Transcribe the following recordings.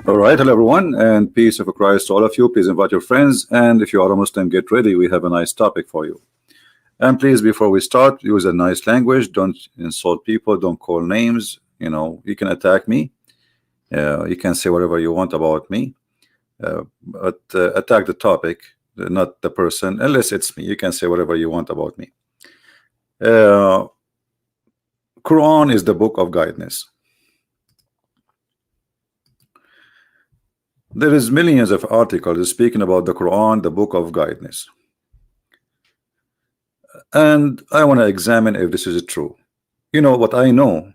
All right, hello everyone, and peace of Christ to all of you. Please invite your friends, and if you are a Muslim, get ready. We have a nice topic for you. And please, before we start, use a nice language. Don't insult people. Don't call names. You know, you can attack me. You can say whatever you want about me, but attack the topic, not the person. Unless it's me, you can say whatever you want about me. Quran is the book of guidance. There is millions of articles speaking about the Quran, the book of guidance. And I want to examine if this is true. You know what I know?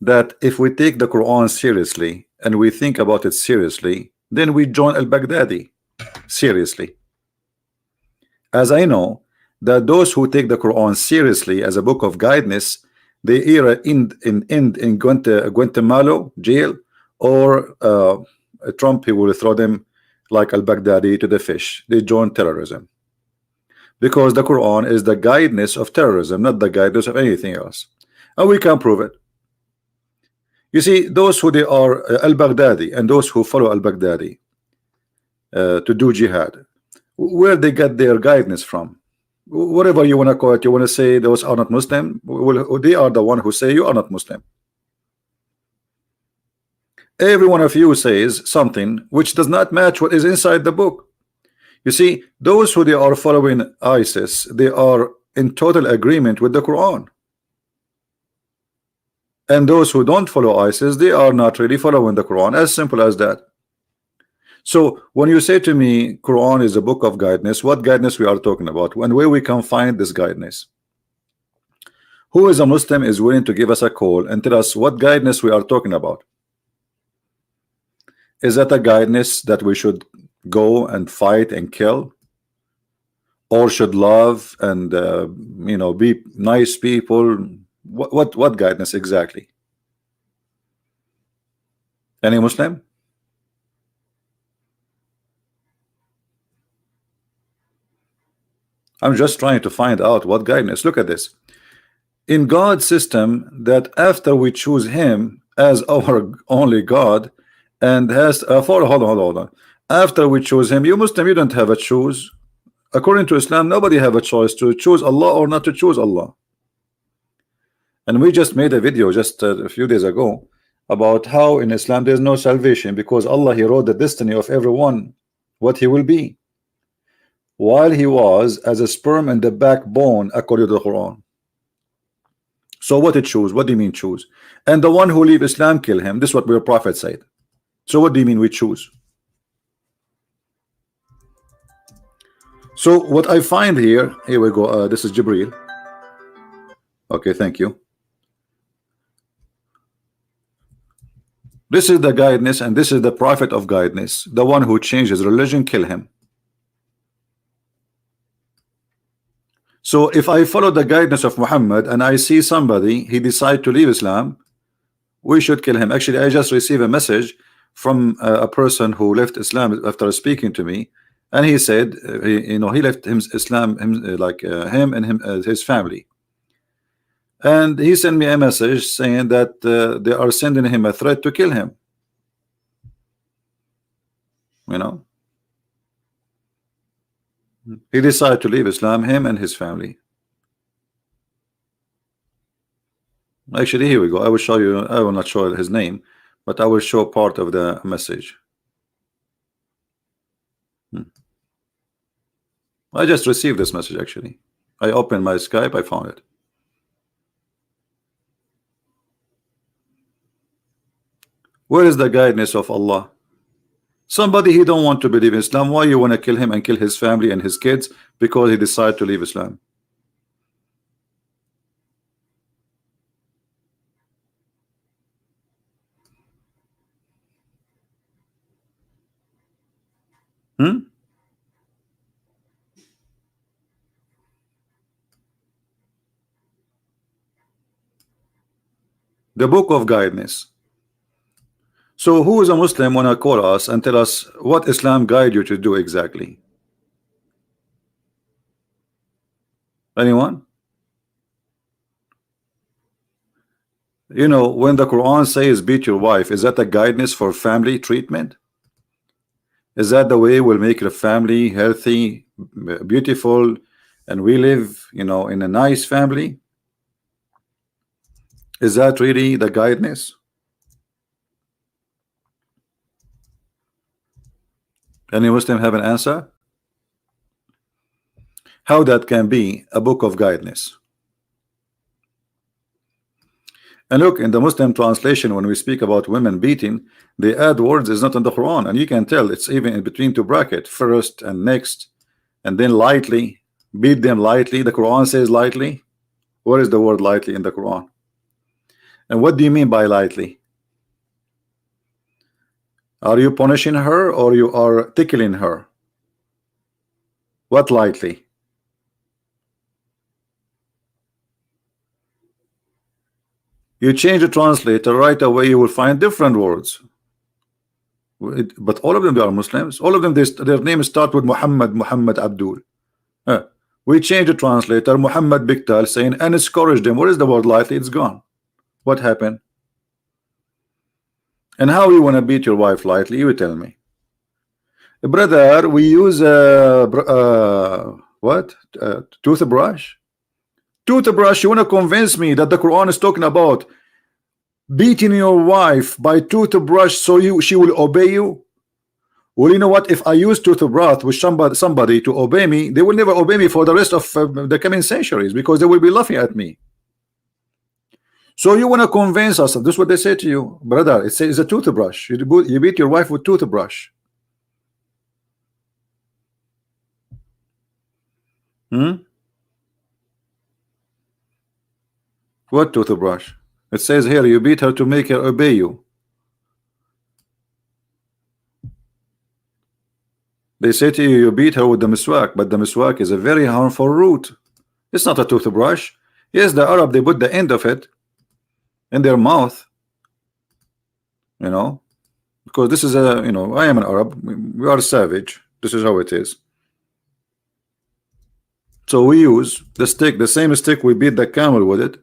That if we take the Quran seriously and we think about it seriously, then we join al-Baghdadi seriously. As I know that those who take the Quran seriously as a book of guidance, they either end in Guantanamo jail, or Trump, he will throw them like al-Baghdadi to the fish. They join terrorism. Because the Quran is the guidance of terrorism, not the guidance of anything else. And we can prove it. You see, those who they are al-Baghdadi and those who follow al-Baghdadi to do jihad, where they get their guidance from, whatever you want to call it, you want to say those are not Muslim, well, they are the one who say you are not Muslim. Every one of you says something which does not match what is inside the book. You see, those who they are following ISIS, they are in total agreement with the Quran. And those who don't follow ISIS, they are not really following the Quran. As simple as that. So when you say to me Quran is a book of guidance, what guidance we are talking about, and where we can find this guidance? Who is a Muslim is willing to give us a call and tell us what guidance we are talking about? Is that a guidance that we should go and fight and kill, or should love and you know, be nice people? What guidance exactly? Any Muslim? I'm just trying to find out what guidance. Look at this. In God's system, that after we choose him as our only God, and has hold on. After we choose him, you Muslim, you don't have a choose. According to Islam, nobody have a choice to choose Allah or not to choose Allah. And we just made a video just a few days ago about how in Islam there's no salvation, because Allah, he wrote the destiny of everyone, what he will be, while he was as a sperm in the backbone according to the Quran. So what it choose? What do you mean choose? And the one who leave Islam, kill him. This is what your prophet said. So what do you mean we choose? So what I find here we go. This is Jibril. Okay, thank you. This is the guidance, and this is the prophet of guidance. The one who changes religion, kill him. So if I follow the guidance of Muhammad and I see somebody, he decide to leave Islam, we should kill him. Actually, I just received a message from a person who left Islam after speaking to me, and he said he left Islam, him and his family, and he sent me a message saying that they are sending him a threat to kill him. You know, he decided to leave Islam, him and his family. Actually, here we go. I will show you. I will not show his name, but I will show part of the message. I just received this message. Actually, I opened my Skype, I found it. Where is the guidance of Allah? Somebody he don't want to believe in Islam, why you want to kill him and kill his family and his kids because he decided to leave Islam? The book of guidance. So who is a Muslim wanna call us and tell us what Islam guide you to do exactly? Anyone? You know, when the Quran says beat your wife, is that a guidance for family treatment? Is that the way we'll make the family healthy, beautiful, and we live, you know, in a nice family? Is that really the guidance? Any Muslim have an answer? How that can be a book of guidance? And look, in the Muslim translation, when we speak about women beating, they add words is not in the Quran, and you can tell it's even in between two brackets, first and next, and then lightly, beat them lightly. The Quran says lightly. Where is the word lightly in the Quran? And what do you mean by lightly? Are you punishing her or you are tickling her? What lightly? You change the translator right away, you will find different words. But all of them, they are Muslims. All of them, their names start with Muhammad, Muhammad Abdul. We change the translator, Muhammad Biktal, saying and discourage them. What is the word lightly? It's gone. What happened? And how you want to beat your wife lightly? You tell me. Brother, we use what? Toothbrush? Toothbrush, you want to convince me that the Quran is talking about beating your wife by toothbrush so she will obey you? Well, you know what? If I use toothbrush with somebody to obey me, they will never obey me for the rest of the coming centuries because they will be laughing at me. So you want to convince us? This is what they say to you, brother. It says it's a toothbrush. You beat your wife with toothbrush. What toothbrush? It says here you beat her to make her obey you. They say to you, you beat her with the miswak, but the miswak is a very harmful root. It's not a toothbrush. Yes, the Arab, they put the end of it in their mouth, you know, because this is a, you know, I am an Arab. We are savage. This is how it is. So we use the stick, the same stick we beat the camel with it.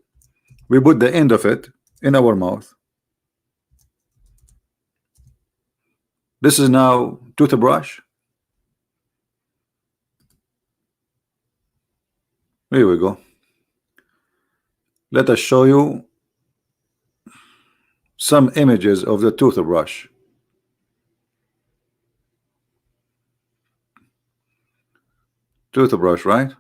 We put the end of it in our mouth. This is now toothbrush. Here we go. Let us show you some images of the toothbrush. Toothbrush, right?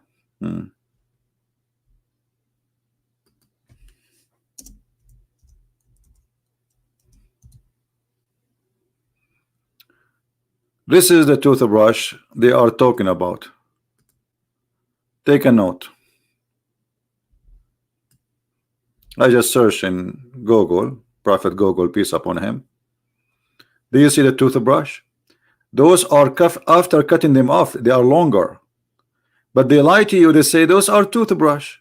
This is the toothbrush they are talking about. Take a note. I just searched in Google, Prophet Google, peace upon him. Do you see the toothbrush? Those are after cutting them off, they are longer. But they lie to you, they say those are toothbrush.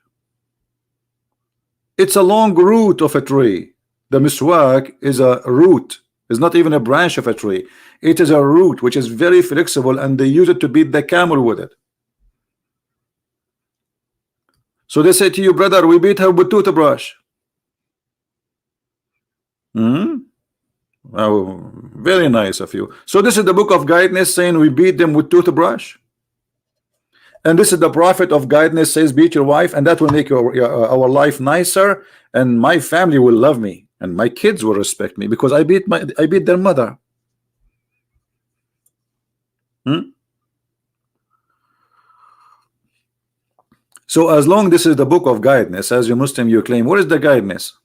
It's a long root of a tree. The miswak is a root. It's not even a branch of a tree. It is a root which is very flexible, and they use it to beat the camel with it. So they say to you, brother, we beat her with toothbrush. Oh, very nice of you. So this is the book of guidance saying we beat them with toothbrush. And this is the prophet of guidance says beat your wife, and that will make our life nicer, and my family will love me, and my kids will respect me because I beat their mother. So as long this is the book of guidance, as you Muslim you claim, what is the guidance?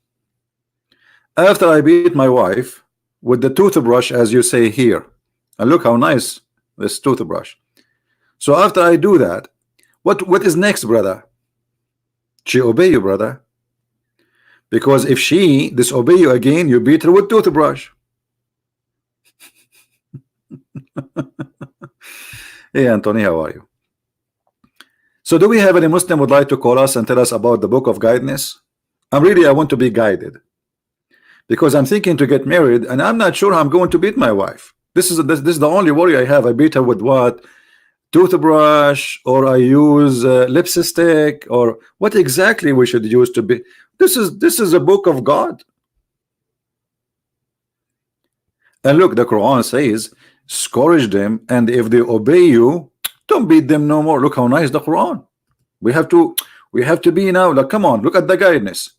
After I beat my wife with the toothbrush, as you say here, and look how nice this toothbrush. So after I do that, what is next, brother? She obey you, brother, because if she disobey you again, you beat her with toothbrush. Hey Anthony, how are you? So do we have any Muslim would like to call us and tell us about the book of guidance? I want to be guided, because I'm thinking to get married and I'm not sure how I'm going to beat my wife. This is the only worry I have. I beat her with what? Toothbrush, or I use lipstick, or what exactly we should use to be. This is a book of God. And look, the Quran says, scourge them, and if they obey you, don't beat them no more. Look how nice the Quran. We have to be now. Like, come on, look at the guidance.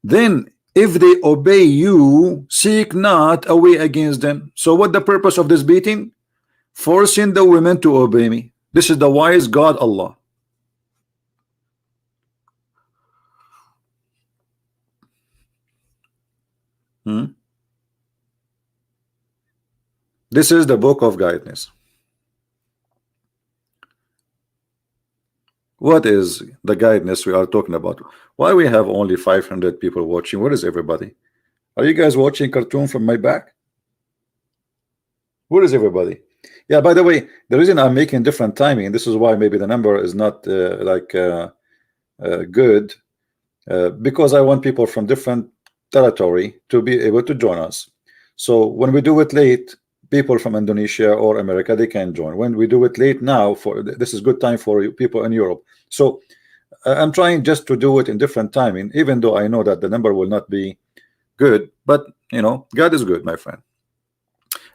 Then, if they obey you, seek not a way against them. So, what the purpose of this beating? Forcing the women to obey me. This is the wise God, Allah. This is the book of guidance. What is the guidance we are talking about? Why we have only 500 people watching? Where is everybody? Are you guys watching cartoon from my back? Where is everybody? Yeah, by the way, the reason I'm making different timing, and this is why maybe the number is not good, because I want people from different territory to be able to join us. So when we do it late, people from Indonesia or America, they can join. When we do it late now, for this is good time for people in Europe. So I'm trying just to do it in different timing, even though I know that the number will not be good, but you know, God is good, my friend.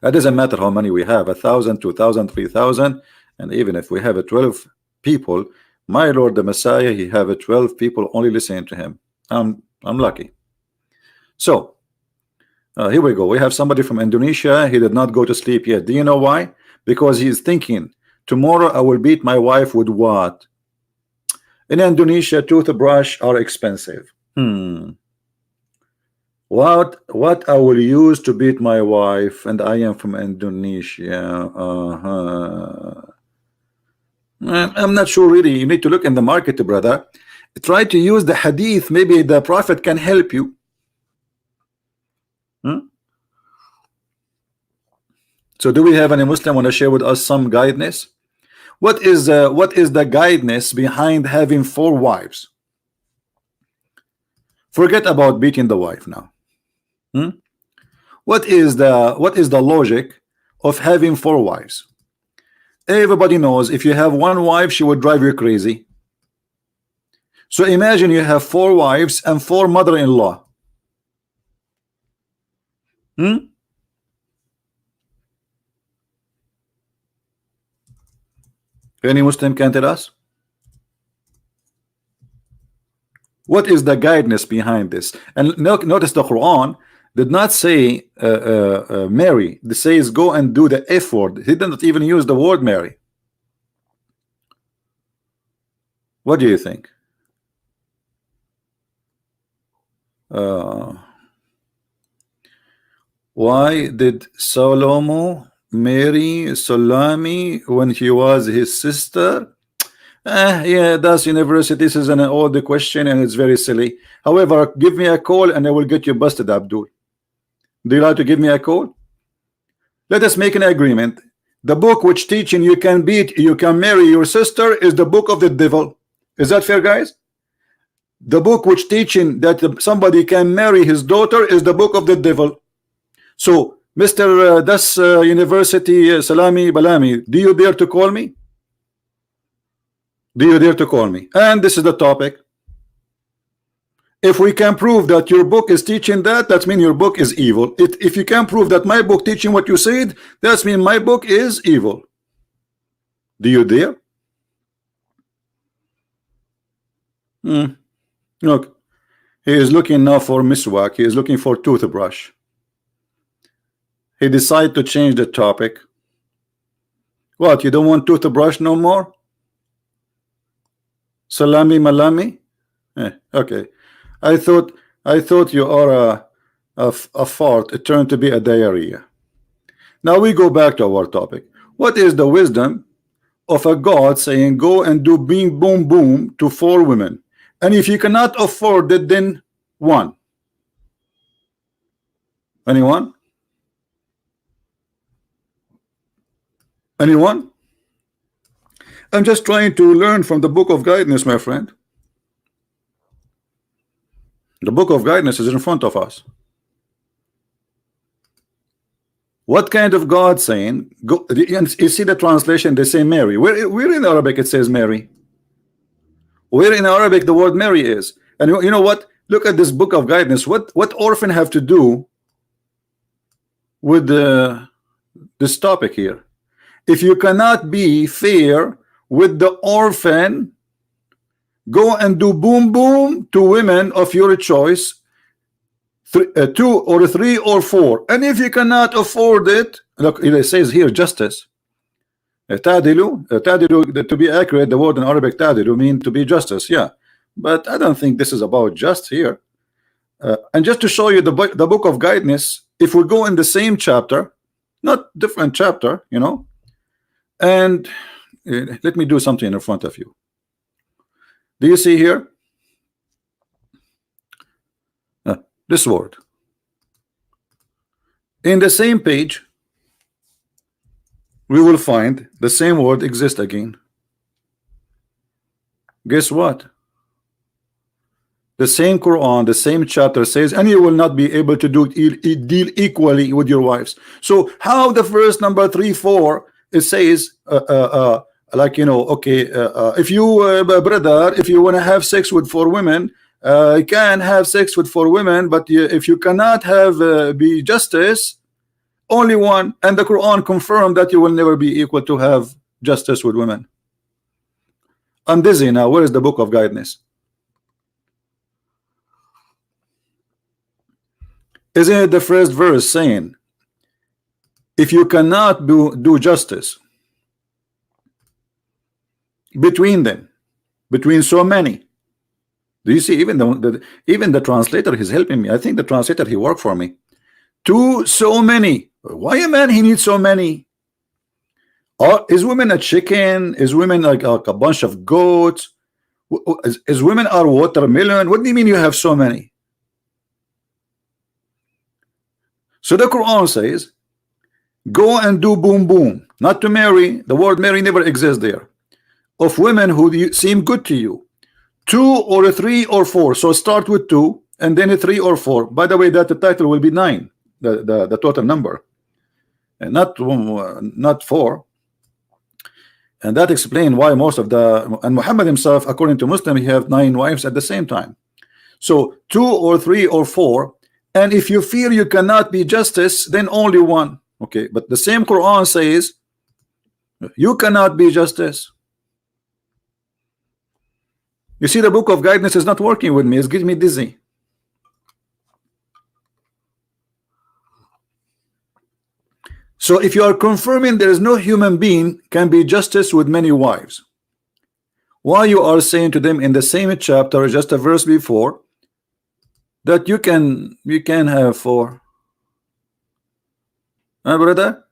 It doesn't matter how many we have, 1,000, 2,000, 3,000, and even if we have 12 people, my Lord the Messiah, he have 12 people only listening to him. I'm lucky. So here we go. We have somebody from Indonesia. He did not go to sleep yet. Do you know why? Because he's thinking, tomorrow I will beat my wife with what? In Indonesia, toothbrush are expensive. What I will use to beat my wife, and I am from Indonesia. I'm not sure really. You need to look in the market, brother. Try to use the hadith. Maybe the Prophet can help you. So do we have any Muslim want to share with us some guidance? What is the guidance behind having 4 wives? Forget about beating the wife now. What is the logic of having 4 wives? Everybody knows if you have 1 wife, she would drive you crazy. So imagine you have 4 wives and 4 mother-in-law. Any Muslim can tell us? What is the guidance behind this? And notice the Quran did not say marry. It says go and do the F word. He did not even use the word marry. What do you think? Why did Salomo marry Salami when he was his sister? Yeah, that's university. This is an old question and it's very silly. However, give me a call and I will get you busted, Abdul. Do you like to give me a call? Let us make an agreement. The book which teaching you can marry your sister is the book of the devil. Is that fair, guys? The book which teaching that somebody can marry his daughter is the book of the devil. So, Mr. Das University Salami Balami, do you dare to call me? Do you dare to call me? And this is the topic. If we can prove that your book is teaching that means your book is evil. If you can prove that my book teaching what you said, that means my book is evil. Do you dare? Look, he is looking now for miswak. He is looking for toothbrush. He decided to change the topic. What, you don't want toothbrush no more? Salami malami? Okay. I thought you are a fart. It turned to be a diarrhea. Now we go back to our topic. What is the wisdom of a God saying go and do bing boom boom to 4 women? And if you cannot afford it, then 1. Anyone? Anyone? I'm just trying to learn from the book of guidance, my friend. The book of guidance is in front of us. What kind of God saying? Go, you see the translation, they say Mary. Where in Arabic it says Mary? Where in Arabic the word Mary is? And you know what? Look at this book of guidance. What orphan have to do with this topic here. If you cannot be fair with the orphan, go and do boom boom to women of your choice, 2 or 3 or 4. And if you cannot afford it, look, it says here justice. تعدلوا, to be accurate, the word in Arabic تعدلوا mean to be justice, yeah. But I don't think this is about just here. And just to show you the book of guidance, if we go in the same chapter, not different chapter, you know, and let me do something in front of you. Do you see here this word in the same page? We will find the same word exist again. Guess what? The same Quran, the same chapter says, and you will not be able to deal equally with your wives. So how the verse number 3, 4, it says like, you know, okay, if you brother, if you want to have sex with 4 women, you can have sex with 4 women, but if you cannot have be justice, only one. And the Quran confirmed that you will never be equal to have justice with women. I'm dizzy now. Where is the book of guidance? Isn't it the first verse saying, if you cannot do justice between them, between so many? Do you see? Even the translator is helping me. I think the translator, he worked for me. To so many. Why a man he needs so many? Is women a chicken? Is women like a bunch of goats? Is women are watermelon? What do you mean you have so many? So the Quran says, go and do boom boom, not to marry. The word marry never exists there. Of women who seem good to you, 2 or 3 or 4. So start with 2 and then a 3 or 4. By the way, that the title will be 9, the total number, and not 4. And that explains why most of and Muhammad himself, according to Muslim, he have 9 wives at the same time. So 2 or 3 or 4. And if you feel you cannot be justice, then only one. Okay, but the same Quran says you cannot be justice. You see, the book of guidance is not working with me. It's getting me dizzy. So if you are confirming there is no human being can be justice with many wives, why you are saying to them in the same chapter, just a verse before, that you can have 4? Brother,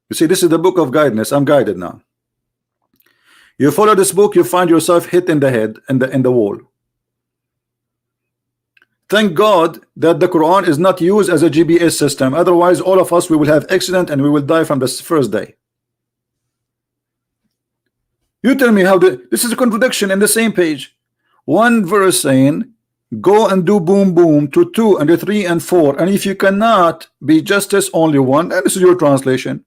you see, this is the book of guidance. I'm guided now. You follow this book, you find yourself hit in the head and in the wall. Thank God that the Quran is not used as a GPS system. Otherwise, all of us, we will have accident and we will die from the first day. You tell me how this is a contradiction in the same page. One verse saying, go and do boom boom to 2 and 3 and 4. And if you cannot be justice, only one. And this is your translation.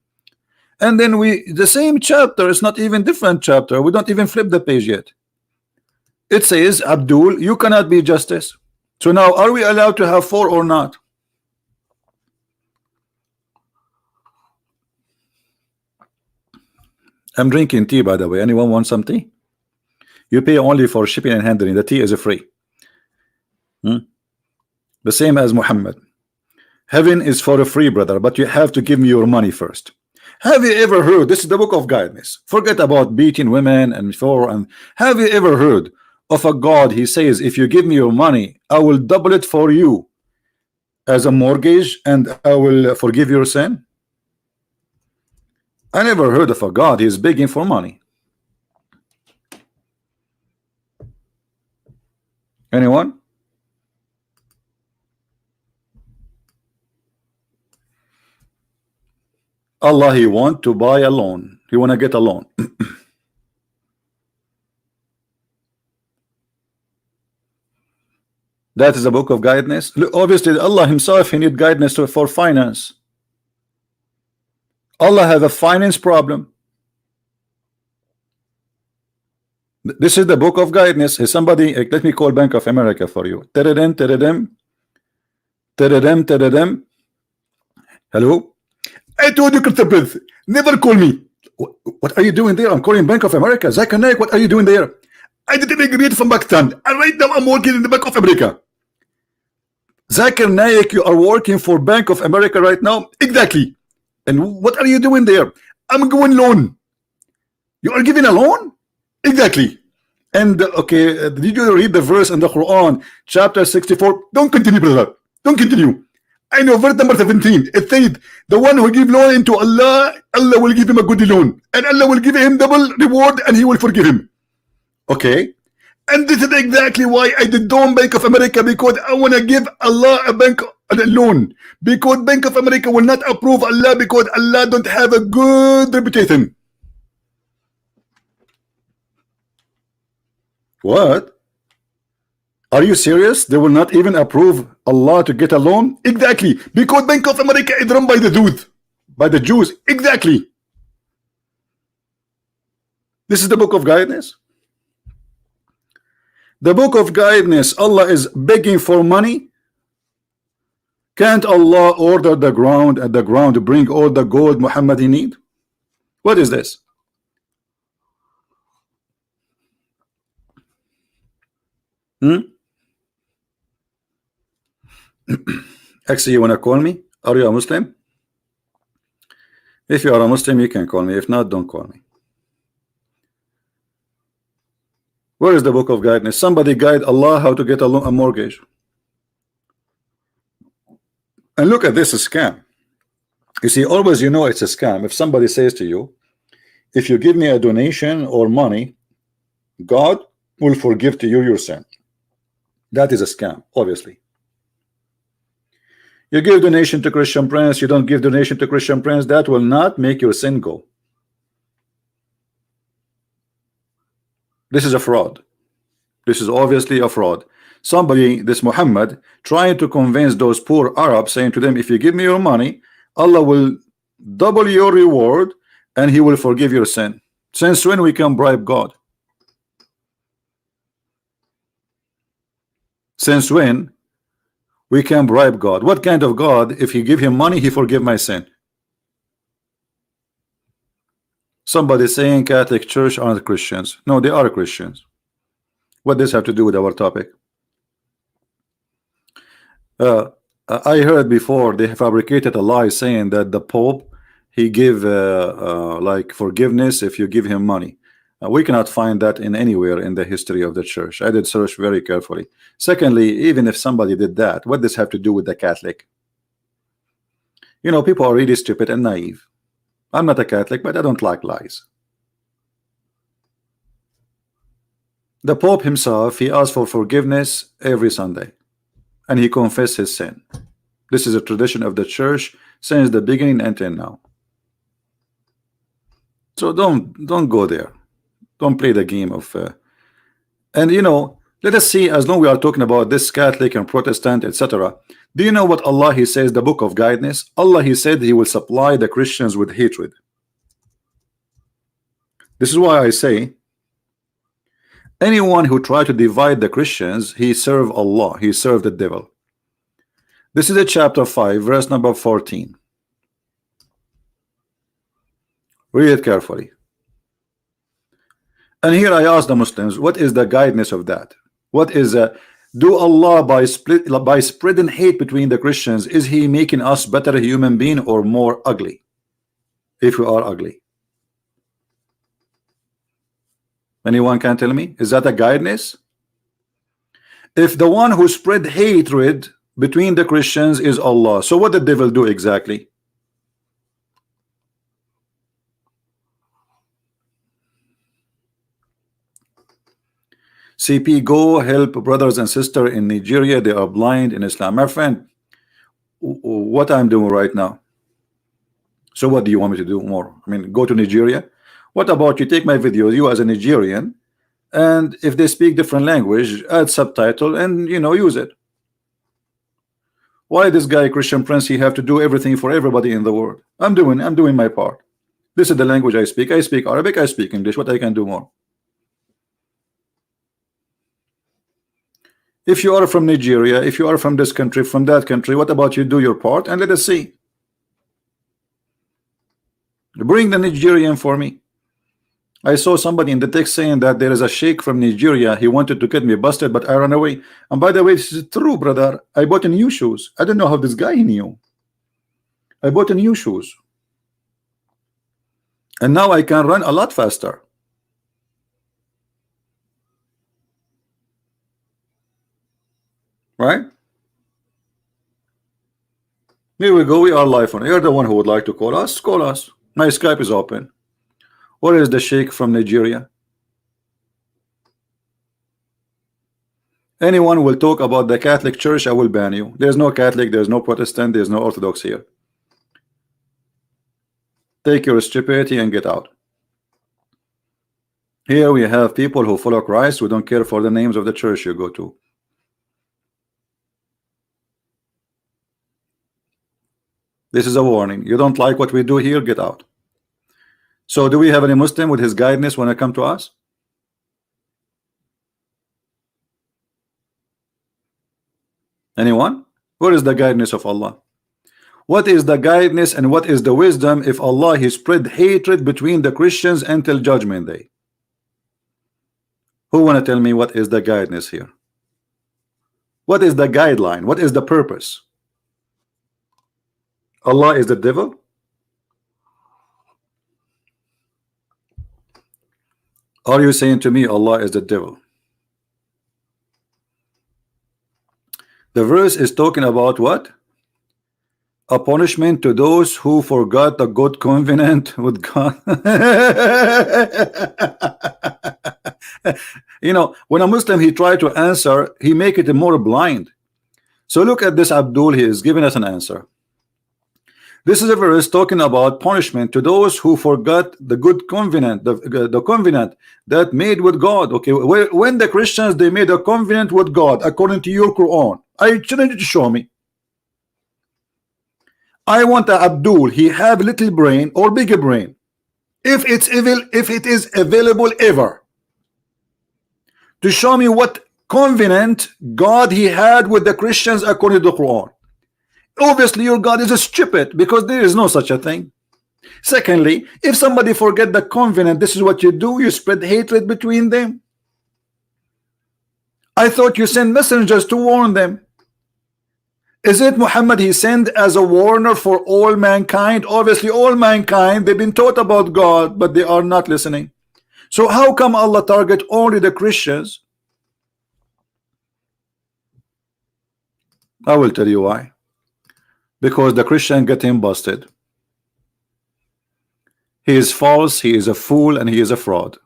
And then the same chapter is not even different chapter. We don't even flip the page yet. It says, Abdul, you cannot be justice. So now, are we allowed to have 4 or not? I'm drinking tea, by the way. Anyone want some tea? You pay only for shipping and handling. The tea is free. The same as Muhammad. Heaven is for a free, brother, but you have to give me your money first. Have you ever heard, this is the book of guidance, forget about beating women and have you ever heard of a God, he says, if you give me your money, I will double it for you as a mortgage and I will forgive your sin? I never heard of a God, he's begging for money. Anyone? Allah, he want to buy a loan. He want to get a loan. That is a book of guidance. Obviously, Allah himself, he need guidance for finance. Allah have a finance problem. This is the book of guidance. Is somebody, let me call Bank of America for you. Teredem, teredem, teredem, teredem. Hello? I told you, Christopher, never call me. What are you doing there? I'm calling Bank of America. Zakir Naik, what are you doing there? I didn't immigrate from Pakistan, and right now I'm working in the Bank of America. Zakir Naik, you are working for Bank of America right now? Exactly. And what are you doing there? I'm going loan. You are giving a loan? Exactly. And okay, did you read the verse in the Quran, chapter 64? Don't continue, brother. Don't continue. I know verse number 17. It said, the one who give loan into Allah, Allah will give him a good loan. And Allah will give him double reward and he will forgive him. Okay. And this is exactly why I did don't Bank of America, because I want to give Allah a loan. Because Bank of America will not approve Allah because Allah don't have a good reputation. What? Are you serious? They will not even approve Allah to get a loan? Exactly. Because Bank of America is run by the Jews. By the Jews. Exactly. This is the book of guidance. The book of guidance, Allah is begging for money. Can't Allah order the ground and the ground to bring all the gold Muhammad he need? What is this? Actually, you want to call me? Are you a Muslim? If you are a Muslim, you can call me. If not, don't call me. Where is the book of guidance? Somebody guide Allah how to get a mortgage. And look at this scam. You see, always you know it's a scam. If somebody says to you, if you give me a donation or money, God will forgive to you your sin. That is a scam, obviously. You give donation to Christian Prince, you don't give donation to Christian Prince, that will not make your sin go. This is a fraud. This is obviously a fraud. Somebody, this Muhammad, trying to convince those poor Arabs, saying to them, if you give me your money, Allah will double your reward and he will forgive your sin. Since when we can bribe God? Since when we can bribe God? What kind of God, if you give him money, he forgive my sin? Somebody saying Catholic Church aren't Christians. No, they are Christians. What does this have to do with our topic? I heard before they fabricated a lie saying that the Pope, he give like forgiveness if you give him money. We cannot find that in anywhere in the history of the church. I did search very carefully. Secondly, even if somebody did that, what does this have to do with the Catholic? You know, people are really stupid and naive. I'm not a Catholic, but I don't like lies. The Pope himself, he asked for forgiveness every Sunday, and he confessed his sin. This is a tradition of the church since the beginning until now. So don't go there. Don't play the game of and you know, let us see, as long we are talking about this Catholic and Protestant, etc. Do you know what Allah he says, the book of guidance? Allah he said he will supply the Christians with hatred. This is why I say anyone who try to divide the Christians, he serve Allah, he serve the devil. This is a chapter 5 verse number 14. Read it carefully. And here I ask the Muslims, what is the guidance of that? What is do Allah by spreading hate between the Christians, is he making us better human being or more ugly if we are ugly? Anyone can tell me, is that a guidance? If the one who spread hatred between the Christians is Allah, so what did the devil do exactly? CP, go help brothers and sisters in Nigeria, they are blind in Islam. My friend, what I'm doing right now, so what do you want me to do more? I mean, go to Nigeria. What about you take my videos, you as a Nigerian, and if they speak different language, add subtitle and you know, use it. Why this guy Christian Prince, he have to do everything for everybody in the world? I'm doing my part. This is the language I speak Arabic, I speak English. What I can do more? If you are from Nigeria, if you are from this country, from that country, what about you do your part and let us see. Bring the Nigerian for me. I saw somebody in the text saying that there is a sheikh from Nigeria. He wanted to get me busted, but I ran away. And by the way, this is true, brother. I bought a new shoes. I don't know how this guy knew. I bought a new shoes. And now I can run a lot faster. Right? Here we go. We are live on. You're the one who would like to call us. Call us. My Skype is open. Where is the sheikh from Nigeria? Anyone will talk about the Catholic Church, I will ban you. There's no Catholic, there's no Protestant, there's no Orthodox here. Take your stupidity and get out. Here we have people who follow Christ who don't care for the names of the church you go to. This is a warning. You don't like what we do here, get out. So do we have any Muslim with his guidance when it comes to us? Anyone? Where is the guidance of Allah? What is the guidance and what is the wisdom if Allah he spread hatred between the Christians until judgment day? Who want to tell me what is the guidance here? What is the guideline? What is the purpose? Allah is the devil? Are you saying to me Allah is the devil? The verse is talking about what? A punishment to those who forgot the good covenant with God. You know, when a Muslim he try to answer, he make it more blind. So look at this Abdul, he is giving us an answer. This is a verse talking about punishment to those who forgot the good covenant, the covenant that made with God. Okay, when the Christians they made a covenant with God according to your Quran, I challenge you to show me. I want a Abdul, he have little brain or bigger brain. If it's evil, if it is available ever, to show me what covenant God he had with the Christians according to the Quran. Obviously your God is stupid because there is no such a thing. Secondly, if somebody forget the covenant, this is what you do, you spread hatred between them. I thought you send messengers to warn them. Is it Muhammad he sent as a warner for all mankind? Obviously all mankind, they've been taught about God, but they are not listening. So how come Allah target only the Christians? I will tell you why. Because the Christian get him busted. He is false, he is a fool, and he is a fraud.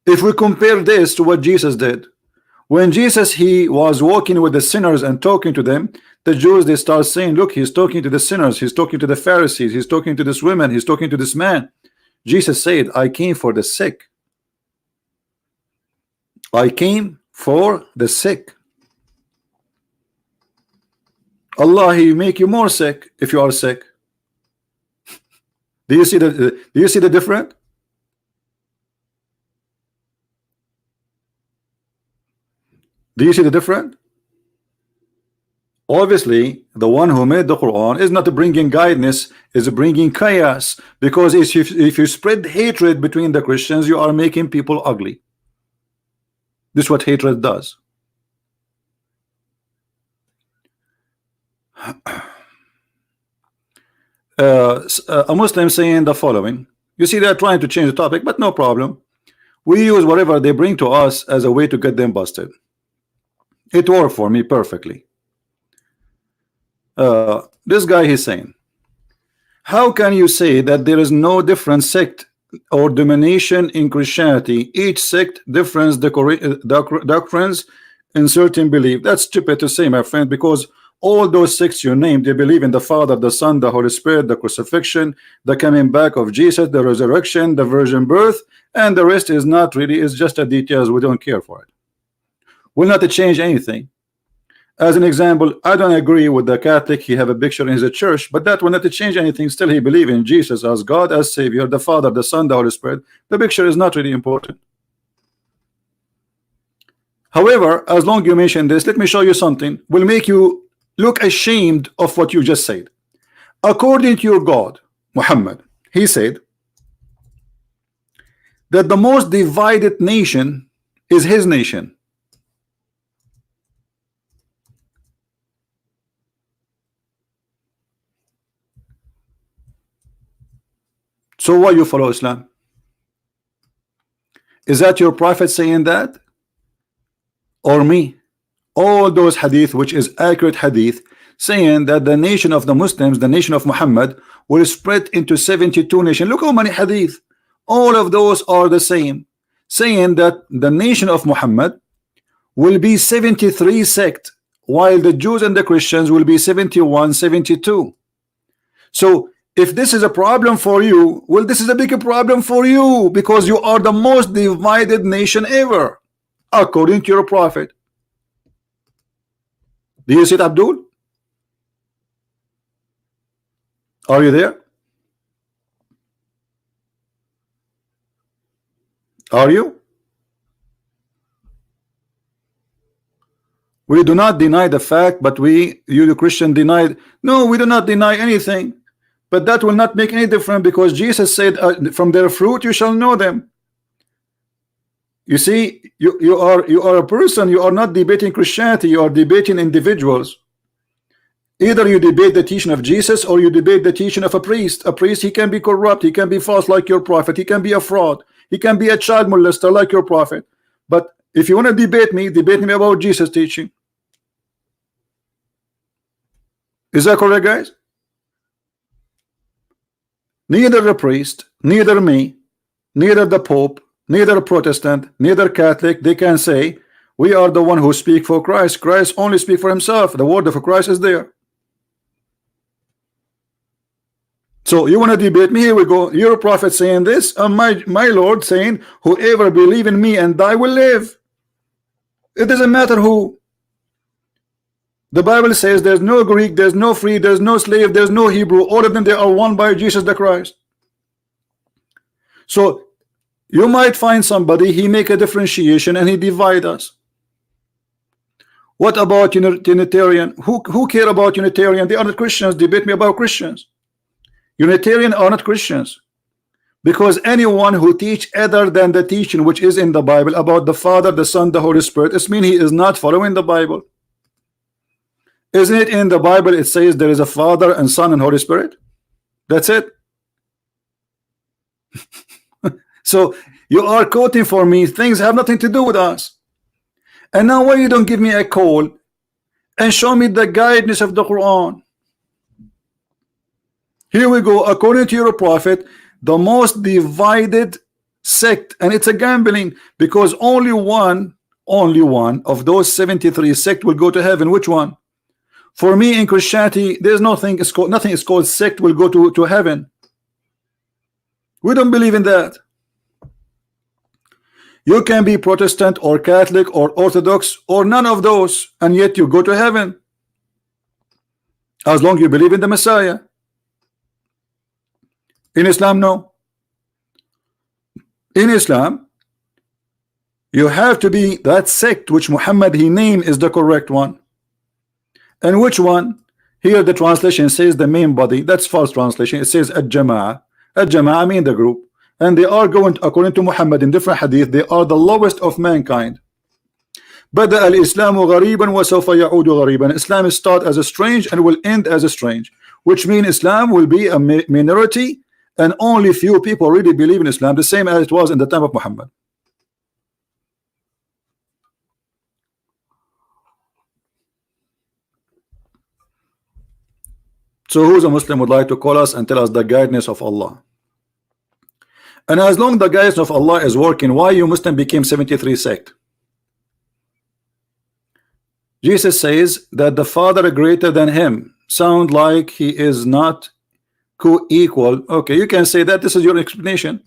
If we compare this to what Jesus did, when Jesus he was walking with the sinners and talking to them, the Jews they start saying, look, he's talking to the sinners, he's talking to the Pharisees, he's talking to this woman, he's talking to this man. Jesus said, I came for the sick. I came for the sick. Allah he make you more sick if you are sick. Do you see the difference? Do you see the difference? Obviously the one who made the Quran is not bringing guidance, is bringing chaos, because if you spread hatred between the Christians, you are making people ugly. This is what hatred does. A Muslim saying the following. You see, they're trying to change the topic, but no problem. We use whatever they bring to us as a way to get them busted. It worked for me perfectly. This guy he's saying, how can you say that there is no different sect or domination in Christianity? Each sect different doctrines in certain belief. That's stupid to say, my friend, because all those sects you named, they believe in the Father, the Son, the Holy Spirit, the crucifixion, the coming back of Jesus, the resurrection, the virgin birth, and the rest is not really, it's just a details. We don't care for it. Will not change anything. As an example, I don't agree with the Catholic, he have a picture in his church, but that will not change anything. Still he believe in Jesus as God, as Savior, the Father, the Son, the Holy Spirit. The picture is not really important. However, as long you mention this, let me show you something will make you look ashamed of what you just said. according to your God, Muhammad, he said that the most divided nation is his nation. So why you follow Islam? Is that your prophet saying that, or me? All those hadith, which is accurate hadith, saying that the nation of the Muslims, the nation of Muhammad, will spread into 72 nations. Look how many hadith. All of those are the same, saying that the nation of Muhammad will be 73 sect, while the Jews and the Christians will be 71, 72. So if this is a problem for you, well, this is a bigger problem for you, because you are the most divided nation ever, according to your prophet. Do you see it, Abdul? Are you there? Are you? We do not deny the fact, but you the Christian denied. No, we do not deny anything, but that will not make any difference, because Jesus said, from their fruit you shall know them. You see, you are a person. You are not debating Christianity, you are debating individuals. Either you debate the teaching of Jesus, or you debate the teaching of a priest. A priest, he can be corrupt, he can be false like your prophet, he can be a fraud, he can be a child molester like your prophet. But if you want to debate me about Jesus' teaching. Is that correct, guys? Neither the priest, neither me, neither the Pope, neither a Protestant, neither Catholic, they can say we are the one who speak for Christ. Christ only speak for himself. The word of Christ is there. So you want to debate me? Here we go. You're a prophet saying this, and my Lord saying, whoever believe in me and die will live. It doesn't matter who. The Bible says there's no Greek, there's no free, there's no slave, there's no Hebrew. All of them, they are one by Jesus the Christ. So you might find somebody, he make a differentiation and he divide us. What about Unitarian? Who care about Unitarian? They are not Christians. Debate me about Christians. Unitarian are not Christians, because anyone who teach other than the teaching which is in the Bible about the Father, the Son, the Holy Spirit, it means he is not following the Bible. Isn't it in the Bible it says there is a Father and Son and Holy Spirit? That's it. So you are quoting for me things have nothing to do with us. And now why you don't give me a call and show me the guidance of the Quran? Here we go. According to your prophet, the most divided sect, and it's a gambling, because only one of those 73 sect will go to heaven. Which one? For me in Christianity, there's nothing is called sect will go to heaven. We don't believe in that. You can be Protestant or Catholic or Orthodox or none of those, and yet you go to heaven, as long as you believe in the Messiah. In Islam, no. In Islam, you have to be that sect which Muhammad he named is the correct one. And which one? Here the translation says the main body. That's false translation. It says al-Jama'ah. Al-Jama'ah mean the group. And they are going, according to Muhammad in different hadith, they are the lowest of mankind. بدأ الإسلام غريبا وسوف يعود غريبا. Islam is start as a strange and will end as a strange, which means Islam will be a minority, and only few people really believe in Islam, the same as it was in the time of Muhammad. So who's a Muslim would like to call us and tell us the guidance of Allah? And as long the guidance of Allah is working, why you Muslim became 73 sect? Jesus says that the Father greater than him. Sound like he is not co-equal. Okay, you can say that. This is your explanation.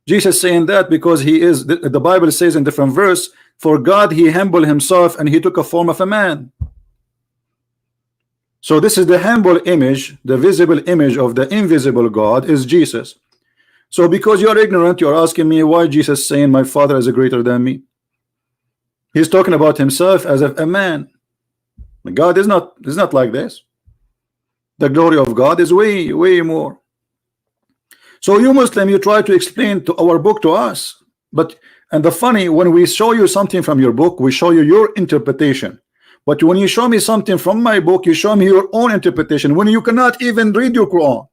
Jesus saying that because he is, the Bible says in different verse, for God he humbled himself and he took a form of a man. So this is the humble image, the visible image of the invisible God is Jesus. So because you are ignorant, you are asking me why Jesus saying my Father is greater than me. He's talking about himself as a man. God is not like this. The glory of God is way more. So you Muslim, you try to explain to our book to us, but and the funny, when we show you something from your book, we show you your interpretation. But when you show me something from my book, you show me your own interpretation when you cannot even read your Quran.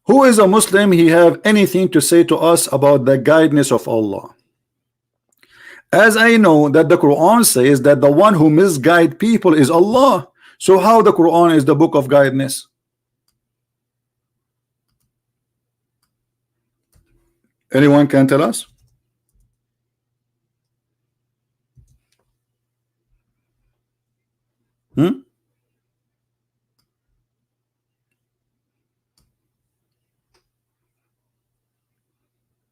Who is a Muslim? He have anything to say to us about the guidance of Allah? As I know that the Quran says that the one who misguide people is Allah. So how the Quran is the book of guidance? Anyone can tell us?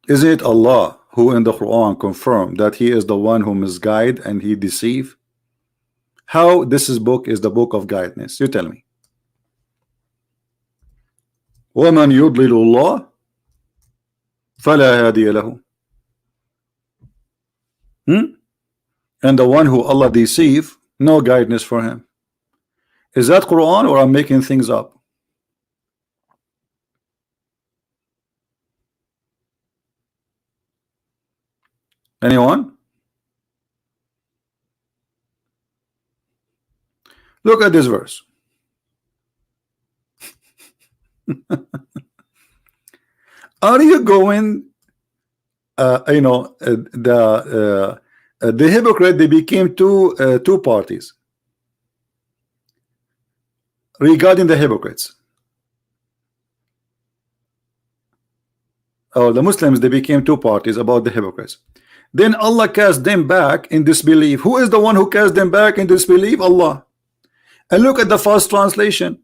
Is it Allah who in the Quran confirmed that he is the one who misguide and he deceive? How this is book is the book of guidance? You tell me. وَمَنْ يُضْلِلُ اللَّهِ فَلَا هَادِيَ لَهُ. And the one who Allah deceive, no guidance for him. Is that Quran or I'm making things up? Anyone? Look at this verse. Are you going the hypocrite, they became two parties regarding the hypocrites. Oh, the Muslims, they became two parties about the hypocrites. Then Allah cast them back in disbelief. Who is the one who cast them back in disbelief? Allah. And look at the first translation.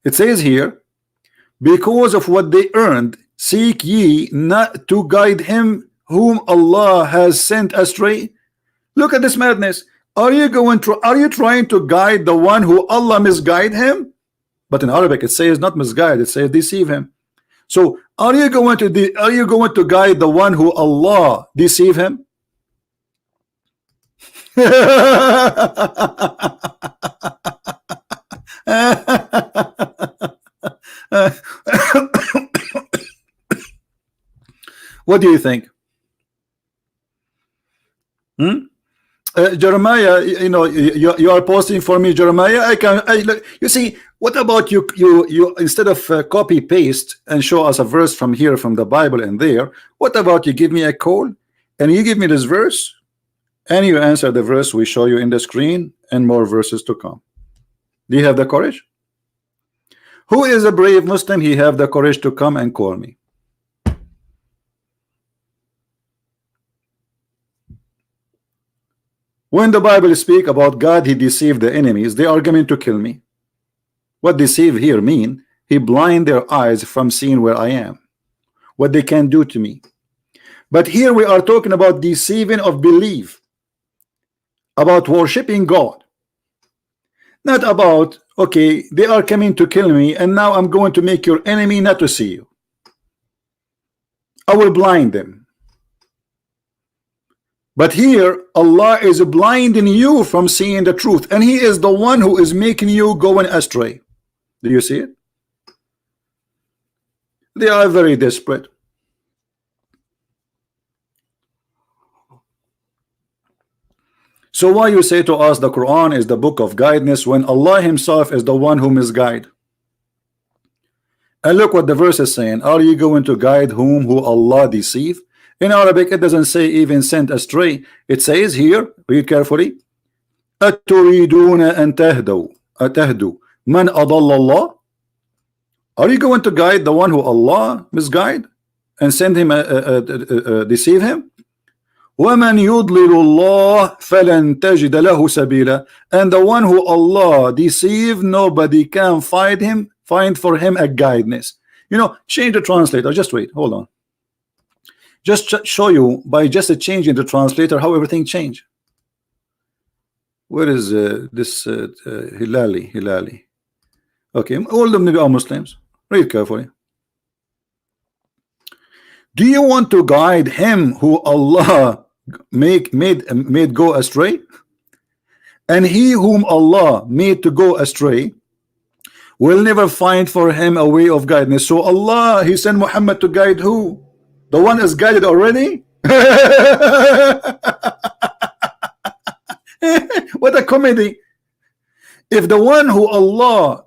It says here, because of what they earned, seek ye not to guide him whom Allah has sent astray. Look at this madness. Are you trying to guide the one who Allah misguide him? But in Arabic it says not misguide, it says deceive him. So are you going to guide the one who Allah deceive him? What do you think? Jeremiah, you are posting for me, Jeremiah. You see, what about you instead of copy paste and show us a verse from here from the Bible and there, what about you give me a call and you give me this verse and you answer the verse we show you in the screen and more verses to come? Do you have the courage? Who is a brave Muslim? He have the courage to come and call me. When the Bible speak about God, he deceived the enemies, they are going to kill me. What deceive here mean? He blind their eyes from seeing where I am, what they can do to me. But here we are talking about deceiving of belief, about worshiping God, not about, okay, they are coming to kill me and now I'm going to make your enemy not to see you. I will blind them. But here Allah is blinding you from seeing the truth, and he is the one who is making you going astray. Do you see it? They are very desperate. So why you say to us the Quran is the book of guidance when Allah himself is the one who misguide? And look what the verse is saying. Are you going to guide who Allah deceive? In Arabic, it doesn't say even sent astray. It says here, read carefully, أَتُرِيدُونَ أَن تَهْدُوا مَنْ أَضَلَّ اللَّهِ. Are you going to guide the one who Allah misguide and send him deceive him? وَمَنْ يُضْلِلُ اللَّهِ فَلَنْ تَجِدَ لَهُ سَبِيلًا. And the one who Allah deceive, nobody can find for him a guidance. Change the translator. Just wait, hold on. Just show you by just changing the translator how everything changed. Where is this Hilali? Okay, all of them are Muslims. Read carefully. Do you want to guide him who Allah made go astray? and he whom Allah made to go astray will never find for him a way of guidance. So Allah, he sent Muhammad to guide who? The one is guided already? What a comedy. If the one who Allah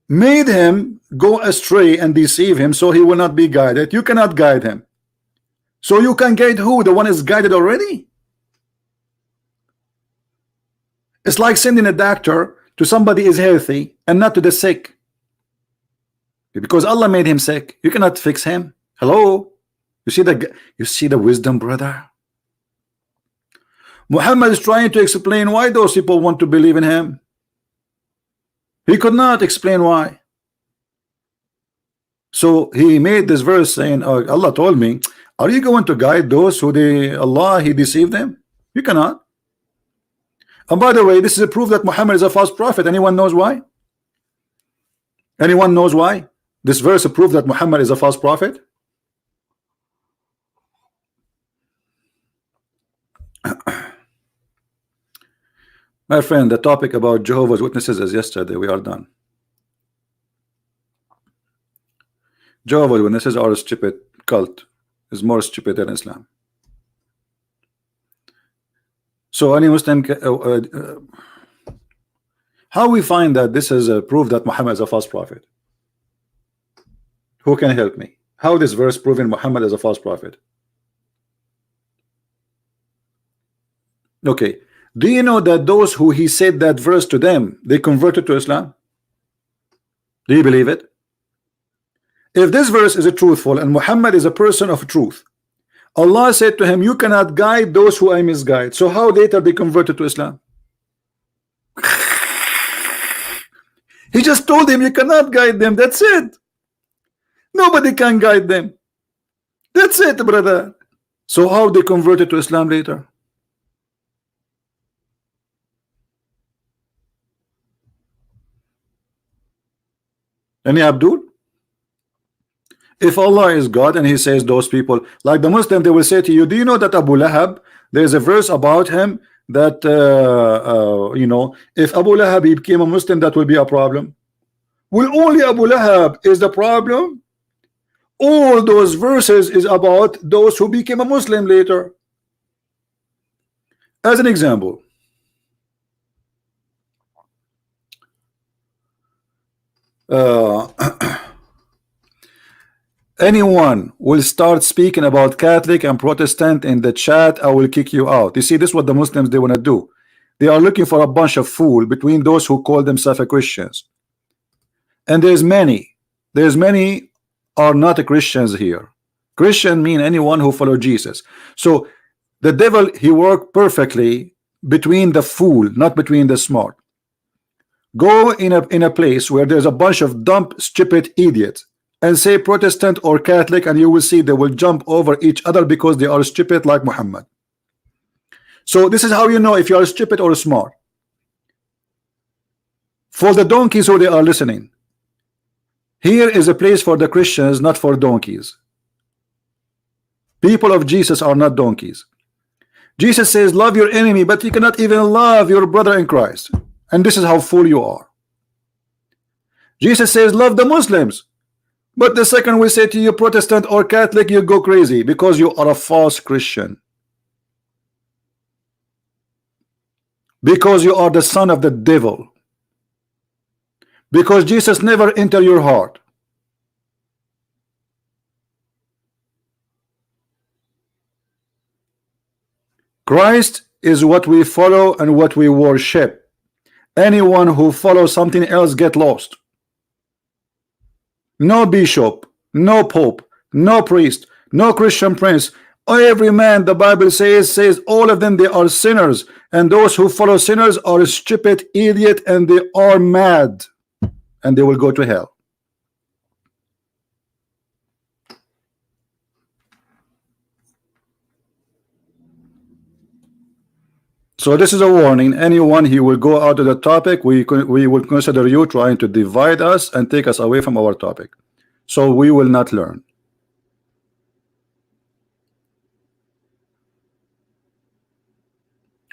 made him go astray and deceive him so he will not be guided, you cannot guide him. So you can guide who? The one is guided already? It's like sending a doctor to somebody is healthy and not to the sick, because Allah made him sick. You cannot fix him. Hello? You see the wisdom, brother? Muhammad is trying to explain why those people want to believe in him. He could not explain why. So he made this verse saying, oh, Allah told me, are you going to guide those who Allah he deceived them? You cannot. And by the way, this is a proof that Muhammad is a false prophet. Anyone knows why? Anyone knows why? This verse is a proof that Muhammad is a false prophet. My friend, the topic about Jehovah's Witnesses is yesterday. We are done. Jehovah's Witnesses are a stupid cult. Is more stupid than Islam. So any Muslim, how we find that this is a proof that Muhammad is a false prophet? Who can help me? How this verse proving Muhammad is a false prophet? Okay. Do you know that those who he said that verse to them, they converted to Islam? Do you believe it? If this verse is a truthful and Muhammad is a person of truth, Allah said to him, you cannot guide those who I misguide. So how later they converted to Islam? He just told him you cannot guide them. That's it. Nobody can guide them. That's it, brother. So how they converted to Islam later? Any Abdul? If Allah is God and he says those people, like the Muslim, they will say to you, do you know that Abu Lahab, there's a verse about him that you know, if Abu Lahab he became a Muslim, that will be a problem. Will only Abu Lahab is the problem? All those verses is about those who became a Muslim later. As an example, anyone will start speaking about Catholic and Protestant in the chat, I will kick you out. You see, this is what the Muslims they want to do. They are looking for a bunch of fool between those who call themselves Christians. And there's many are not a Christians here. Christian mean anyone who follow Jesus. So the devil, he worked perfectly between the fool, not between the smart. Go in a place where there's a bunch of dumb, stupid idiots and say Protestant or Catholic, and you will see they will jump over each other because they are stupid like Muhammad. So this is how you know if you are stupid or smart. For the donkeys who they are listening, here is a place for the Christians, not for donkeys. People of Jesus are not donkeys. Jesus says love your enemy, but you cannot even love your brother in Christ. And this is how fool you are. Jesus says love the Muslims, but the second we say to you Protestant or Catholic, you go crazy because you are a false Christian, because you are the son of the devil, because Jesus never entered your heart. Christ is what we follow and what we worship. Anyone who follows something else get lost. No bishop, no pope, no priest, no Christian prince. Every man, the Bible says all of them, they are sinners, and those who follow sinners are a stupid idiot, and they are mad, and they will go to hell. So this is a warning. Anyone who will go out of the topic, we will consider you trying to divide us and take us away from our topic. So we will not learn.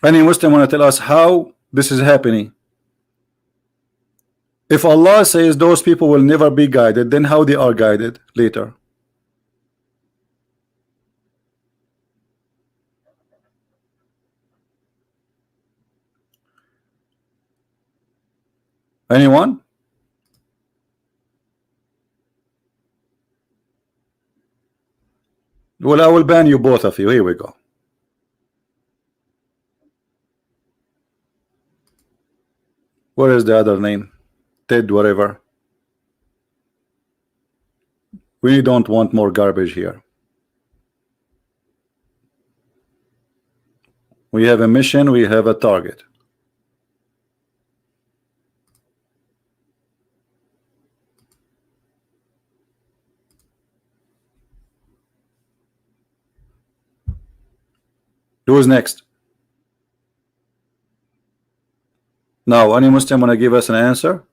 Any Muslim want to tell us how this is happening? If Allah says those people will never be guided, then how they are guided later? Anyone? Well, I will ban you, both of you. Here we go. Where is the other name? Ted, whatever. We don't want more garbage here. We have a mission, we have a target. Who is next? Now, any Muslim want to give us an answer?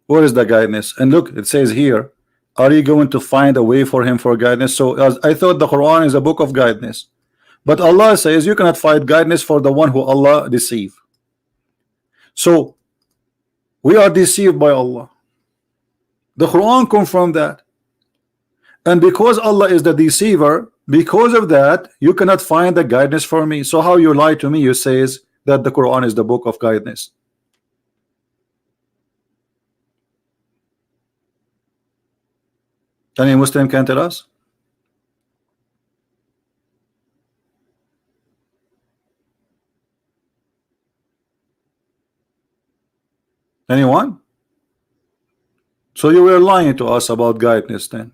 Where is the guidance? And look, it says here, are you going to find a way for him for guidance? So as I thought the Quran is a book of guidance, but Allah says you cannot find guidance for the one who Allah deceive. So we are deceived by Allah. The Quran confirmed that. And because Allah is the deceiver, because of that, you cannot find the guidance for me. So how you lie to me? You says that the Quran is the book of guidance. Any Muslim can tell us? Anyone? So you were lying to us about guidance then.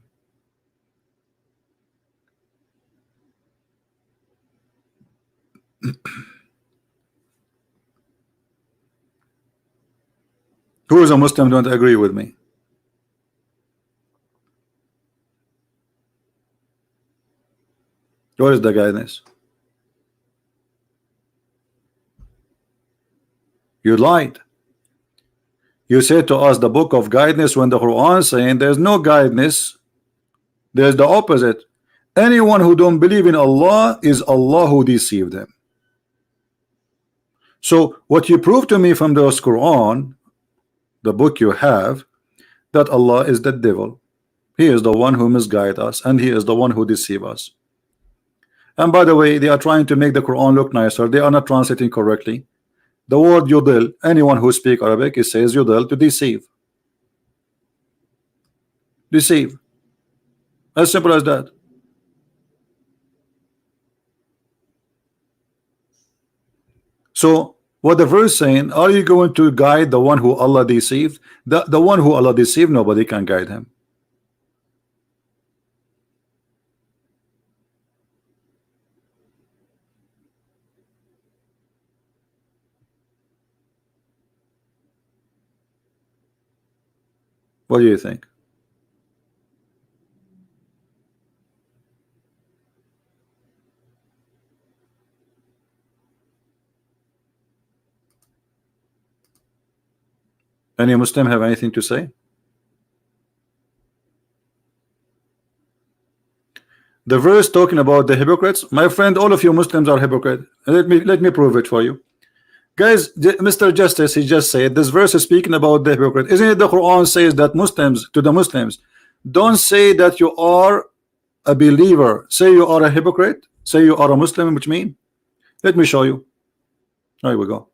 Who is a Muslim don't agree with me? What is the guidance? You lied. You said to us the book of guidance when the Quran saying there's no guidance. There's the opposite. Anyone who don't believe in Allah is Allah who deceived them. So what you prove to me from those Quran, the book you have, that Allah is the devil. He is the one who misguide us, and he is the one who deceive us. And by the way, they are trying to make the Quran look nicer. They are not translating correctly. The word yudil, anyone who speak Arabic, it says yudil, to deceive. Deceive. As simple as that. So what the verse saying, are you going to guide the one who Allah deceived? The one who Allah deceived, nobody can guide him. What do you think? Any Muslim have anything to say? The verse talking about the hypocrites, my friend, all of you Muslims are hypocrites. Let me prove it for you. Guys, Mr. Justice, he just said this verse is speaking about the hypocrite. Isn't it the Quran says that Muslims, to the Muslims, don't say that you are a believer, say you are a hypocrite, say you are a Muslim, which mean, let me show you. There we go.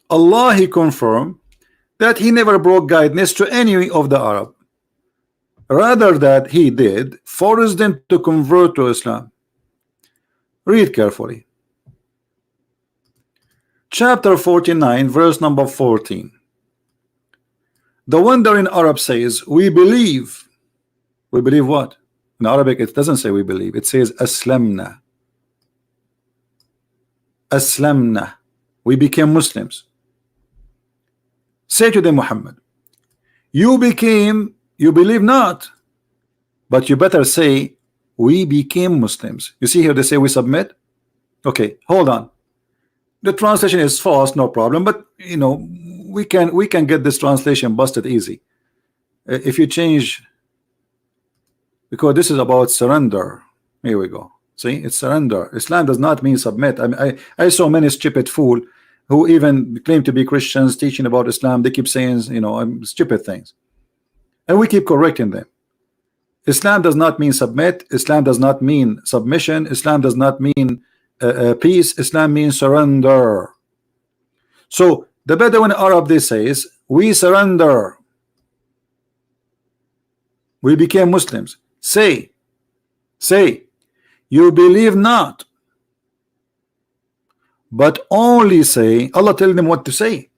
Allah, he confirmed that he never brought guidance to any of the Arab, rather that he did force them to convert to Islam. Read carefully. Chapter 49, verse number 14. The wandering Arab says, we believe. We believe what? In Arabic it doesn't say we believe, it says aslamna. Aslamna. We became Muslims. Say to them, Muhammad, you believe not, but you better say we became Muslims. You see here they say we submit. Okay, hold on. The translation is false, no problem, but you know we can get this translation busted easy. If you change because this is about surrender. Here we go. See, it's surrender. Islam does not mean submit. I mean, I saw many stupid fool who even claim to be Christians teaching about Islam. They keep saying, you know, stupid things, and we keep correcting them. Islam does not mean submit. Islam does not mean submission. Islam does not mean peace. Islam means surrender. So the Bedouin Arab, they says, we surrender. We became Muslims. Say, you believe not, but only say, Allah tell them what to say.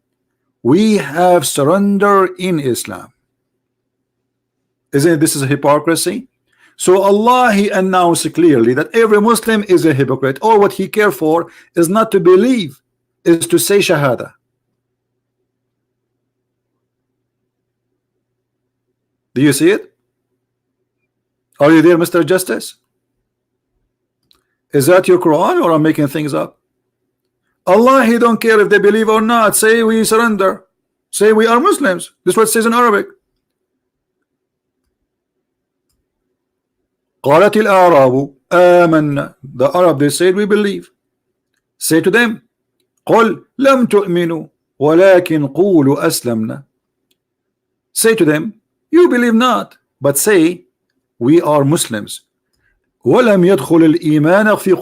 We have surrender in Islam. Isn't this is a hypocrisy? So Allah, He announced clearly that every Muslim is a hypocrite. All what he care for is not to believe, is to say Shahada. Do you see it? Are you there, Mr. Justice? Is that your Quran, or I'm making things up? Allah, He don't care if they believe or not. Say we surrender. Say we are Muslims. This is what it says in Arabic. قالت الأعراب آمنا. The Arab, they said we believe. Say to them, قل لم تؤمنوا ولكن قولوا أسلمنا. Say to them, you believe not, but say we are Muslims. ولم يدخل الإيمان في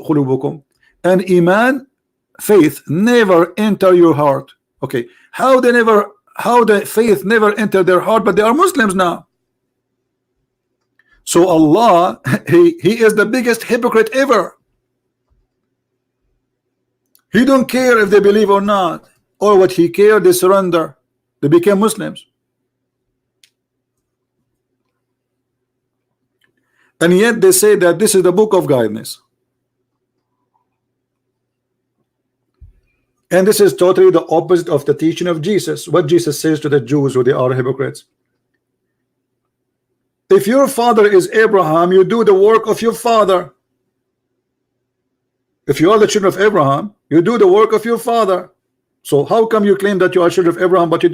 قلوبكم. And iman, faith, never enter your heart. Okay, how the faith never enter their heart, but they are Muslims now? So Allah, he is the biggest hypocrite ever. He don't care if they believe or not, or what He care, they surrender, they became Muslims. And yet they say that this is the book of guidance, and this is totally the opposite of the teaching of Jesus. What Jesus says to the Jews who they are hypocrites: if your father is Abraham, you do the work of your father. If you are the children of Abraham, you do the work of your father. So how come you claim that you are children of Abraham, but you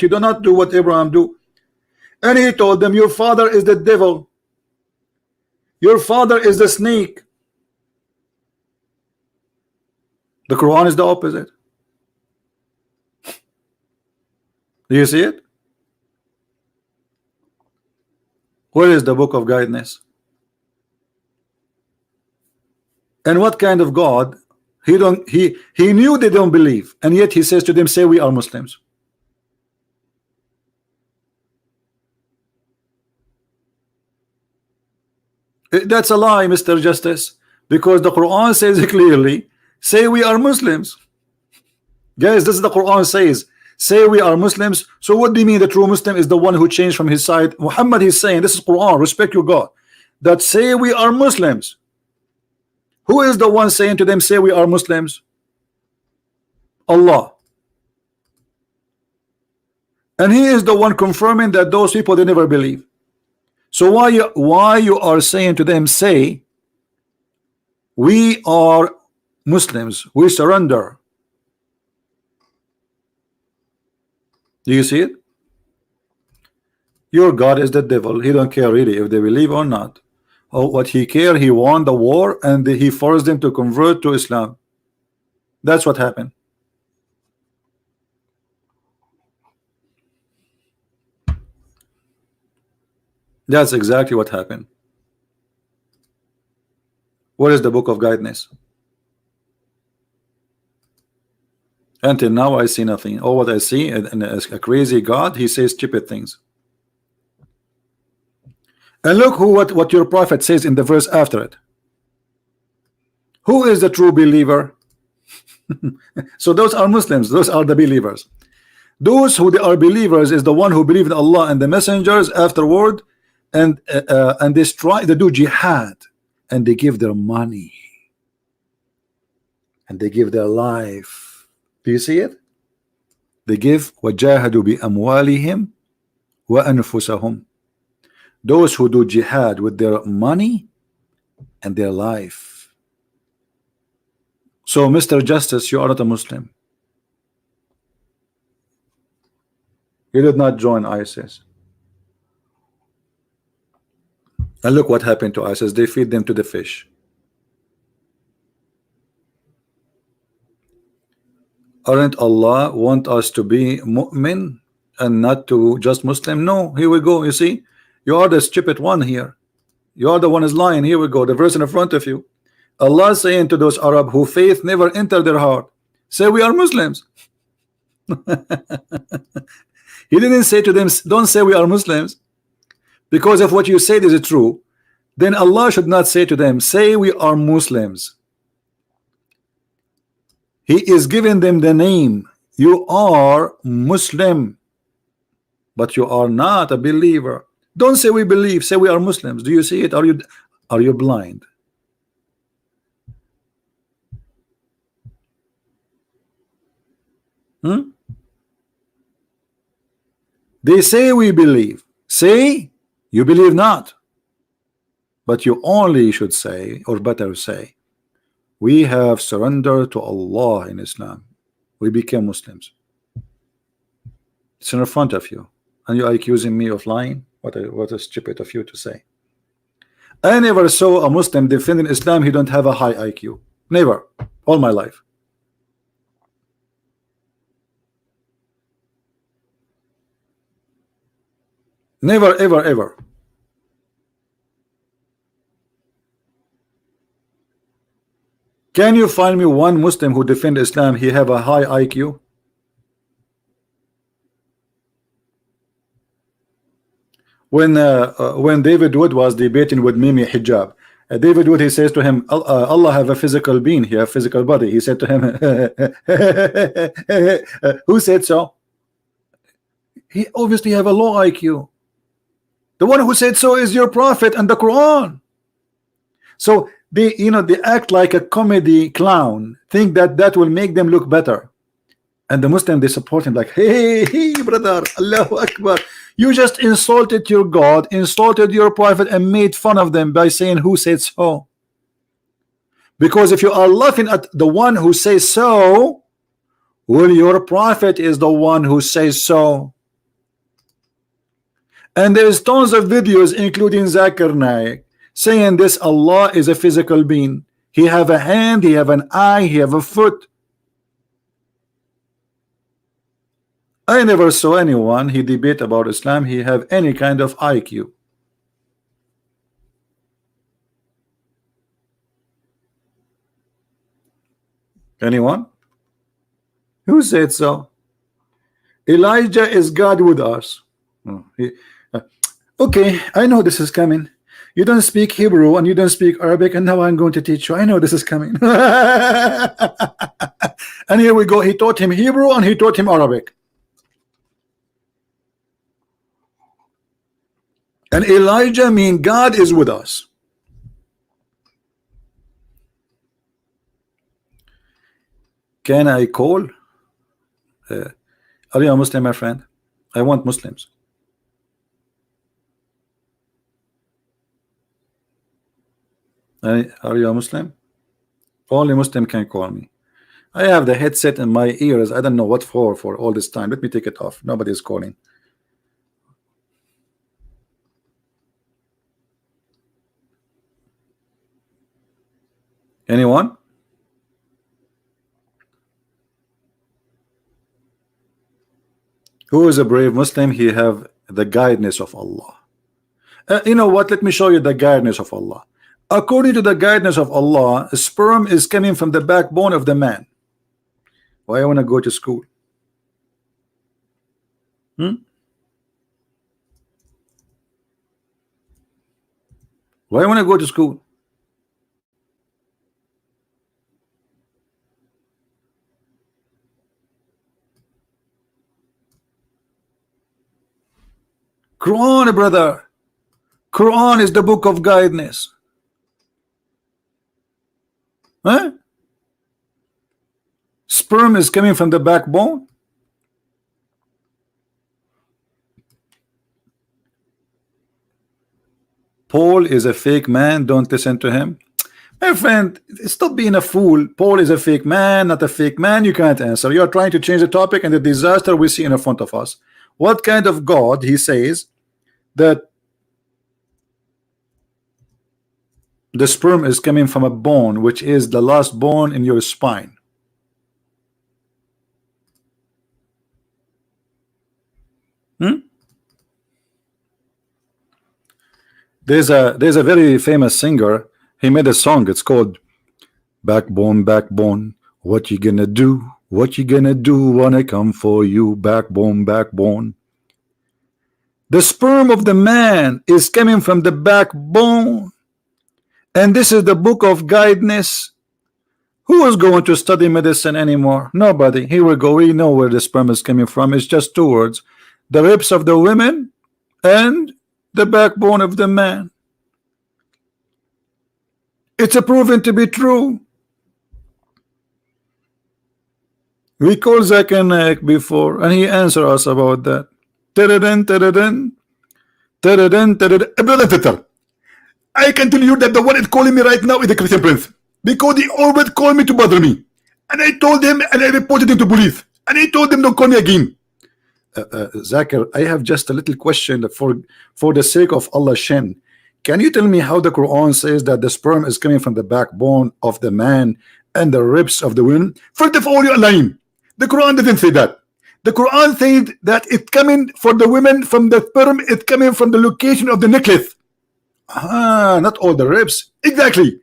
do not do what Abraham do? And He told them, your father is the devil. Your father is the snake. The Quran is the opposite. Do you see it? Where is the book of guidance? And what kind of God? He knew they don't believe, and yet He says to them, say we are Muslims. That's a lie, Mr. Justice, because the Quran says clearly, say we are Muslims. Guys, this is the Quran says, say we are Muslims. So what do you mean the true Muslim is the one who changed from his side? Muhammad, he's saying, this is Quran, respect your God, that say we are Muslims. Who is the one saying to them, say we are Muslims? Allah. And He is the one confirming that those people, they never believe. So why you are saying to them, say we are Muslims, we surrender? Do you see it? Your God is the devil. He don't care really if they believe or not. Oh, what He care, He won the war, and He forced them to convert to Islam. That's what happened. That's exactly what happened. What is the book of guidance? Until now I see nothing. All what I see and a crazy God, he says stupid things. And look what your prophet says in the verse after it. Who is the true believer? So those are Muslims, those are the believers. Those who they are believers is the one who believe in Allah and the messengers afterward, and they do jihad, and they give their money, and they give their life. Do you see it? They give وَجَاهَدُوا بِأَمْوَالِهِمْ وَأَنفُسَهُمْ. Those who do jihad with their money and their life. So Mr. Justice, you are not a Muslim. You did not join ISIS. And look what happened to ISIS. They feed them to the fish. Aren't Allah want us to be mu'min and not to just Muslim? No, here we go. You see, you are the stupid one here. You are the one is lying. Here we go. The verse in front of you. Allah is saying to those Arab who faith never entered their heart, say we are Muslims. He didn't say to them, don't say we are Muslims, because if what you said is true, then Allah should not say to them, say we are Muslims. He is giving them the name, you are Muslim, but you are not a believer. Don't say we believe, say we are Muslims. Do you see it? Are you blind? They say we believe. Say you believe not. But you only should say, or better say, we have surrendered to Allah in Islam. We became Muslims. It's in front of you. And you are accusing me of lying? What a stupid of you to say. I never saw a Muslim defending Islam. He don't have a high IQ. Never. All my life. Never, ever, ever. Can you find me one Muslim who defend Islam, he have a high IQ? When David Wood was debating with Mimi Hijab, David Wood, he says to him, Allah have a physical being, he have physical body. He said to him, who said so? He obviously have a low IQ. The one who said so is your prophet and the Quran. So they act like a comedy clown, think that will make them look better, and the Muslim, they support him like, hey brother, Allahu Akbar, you just insulted your God, insulted your prophet, and made fun of them by saying who said so. Because if you are laughing at the one who says so, well, your prophet is the one who says so. And there's tons of videos, including Zakir Naik, saying this Allah is a physical being. He have a hand, he have an eye, he have a foot. I never saw anyone he debate about Islam, he have any kind of IQ. Anyone? Who said so? Elijah is God with us. Okay, I know this is coming. You don't speak Hebrew and you don't speak Arabic, and now I'm going to teach you. I know this is coming. And here we go. He taught him Hebrew and he taught him Arabic. And Elijah mean God is with us. Can I call? Are you a Muslim, my friend? I want Muslims. Are you a Muslim? Only Muslim can call me. I have the headset in my ears. I don't know what for all this time. Let me take it off. Nobody is calling. Anyone? Who is a brave Muslim? He have the guidance of Allah. You know what? Let me show you the guidance of Allah. According to the guidance of Allah, sperm is coming from the backbone of the man. Why I want to go to school? Why I want to go to school? Quran, brother. Quran is the book of guidance. Huh? Sperm is coming from the backbone. Paul is a fake man. Don't listen to him. My friend, stop being a fool. Paul is a fake man, not a fake man. You can't answer. You are trying to change the topic and the disaster we see in front of us. What kind of God he says that The sperm is coming from a bone, which is the last bone in your spine. There's a very famous singer. He made a song. It's called "Backbone, Backbone. What you gonna do? What you gonna do when I come for you? Backbone, Backbone." The sperm of the man is coming from the backbone, and this is the book of guidance. Who is going to study medicine anymore? Nobody. Here we go. We know where the sperm is coming from. It's just two words: the ribs of the women and the backbone of the man. It's proven to be true. We called Zakir Naik before, and he answered us about that. Brother, I can tell you that the one is calling me right now is the Christian Prince, because he always called me to bother me, and I told him, and I reported him to police, and I told him don't call me again. Zakir, I have just a little question for the sake of Allah Shin. Can you tell me how the Quran says that the sperm is coming from the backbone of the man and the ribs of the women? First of all, you're lying. The Quran doesn't say that. The Quran says that it's coming for the women from the sperm, it's coming from the location of the necklace. Not all the ribs. Exactly.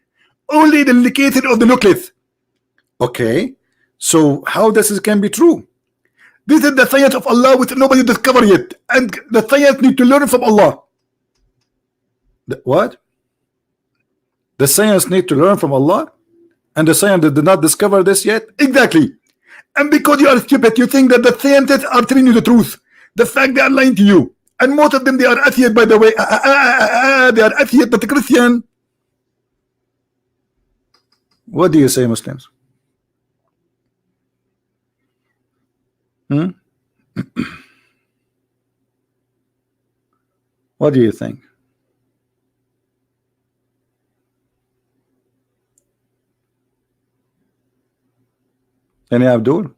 Only the location of the necklace. Okay. So how this can be true? This is the science of Allah which nobody discovered yet. And the science need to learn from Allah. What? The science need to learn from Allah? And the science did not discover this yet? Exactly. And because you are stupid, you think that the scientists are telling you the truth. The fact they are lying to you. And most of them, they are atheists, by the way. They are atheists, but Christian. What do you say, Muslims? What do you think? Any Abdul?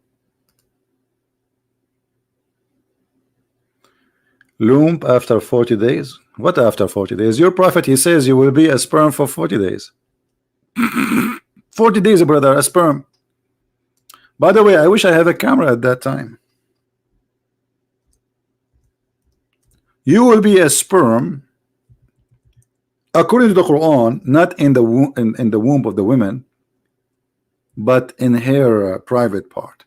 Loom after 40 days? What after 40 days? Your prophet, he says you will be a sperm for 40 days. 40 days, brother, a sperm. By the way, I wish I had a camera at that time. You will be a sperm, according to the Quran, not in the womb of the women, but in her private part,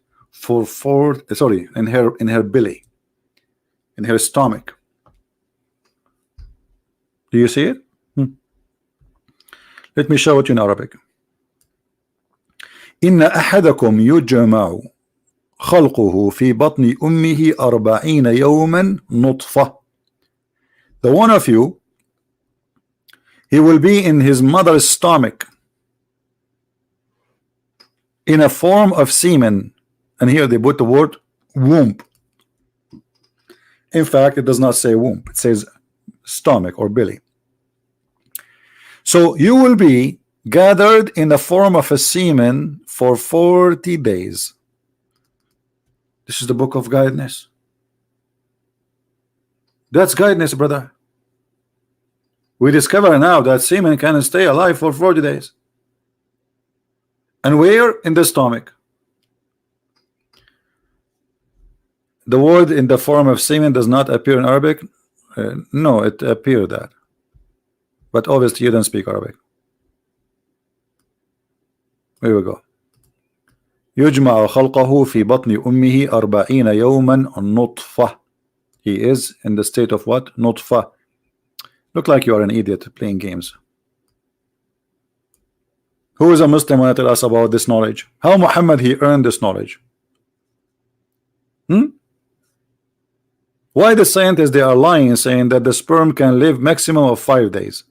in her belly, in her stomach. Do you see it? Let me show it in Arabic. إن أحدكم يجمع خلقه في بطن أمه 40 يوما نطفة. The one of you, he will be in his mother's stomach in a form of semen, and here they put the word womb. In fact, it does not say womb, it says stomach or belly. So you will be gathered in the form of a semen for 40 days. This is the book of guidance. That's guidance, brother. We discover now that semen can stay alive for 40 days. And where? In the stomach. The word in the form of semen does not appear in Arabic. No, it appeared that. But obviously you don't speak Arabic. Here we go. يجمع خلقه في بطن أمه 40 يوما نطفة. He is in the state of what? Nutfa. Look like you are an idiot playing games. Who is a Muslim when I tell us about this knowledge? How Muhammad he earned this knowledge? Why the scientists they are lying, saying that the sperm can live maximum of 5 days?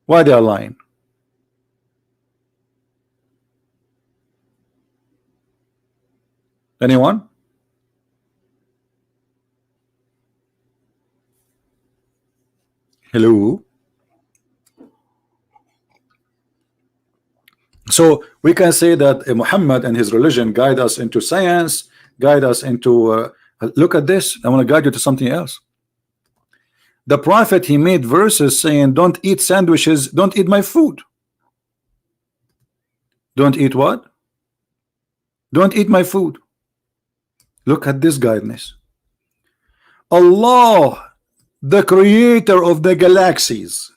Why they are lying? Anyone? Hello. So we can say that Muhammad and his religion guide us into science, guide us into look at this. I want to guide you to something else. The prophet, he made verses saying, don't eat sandwiches, don't eat my food. Don't eat what? Don't eat my food. Look at this guidance. Allah, the creator of the galaxies,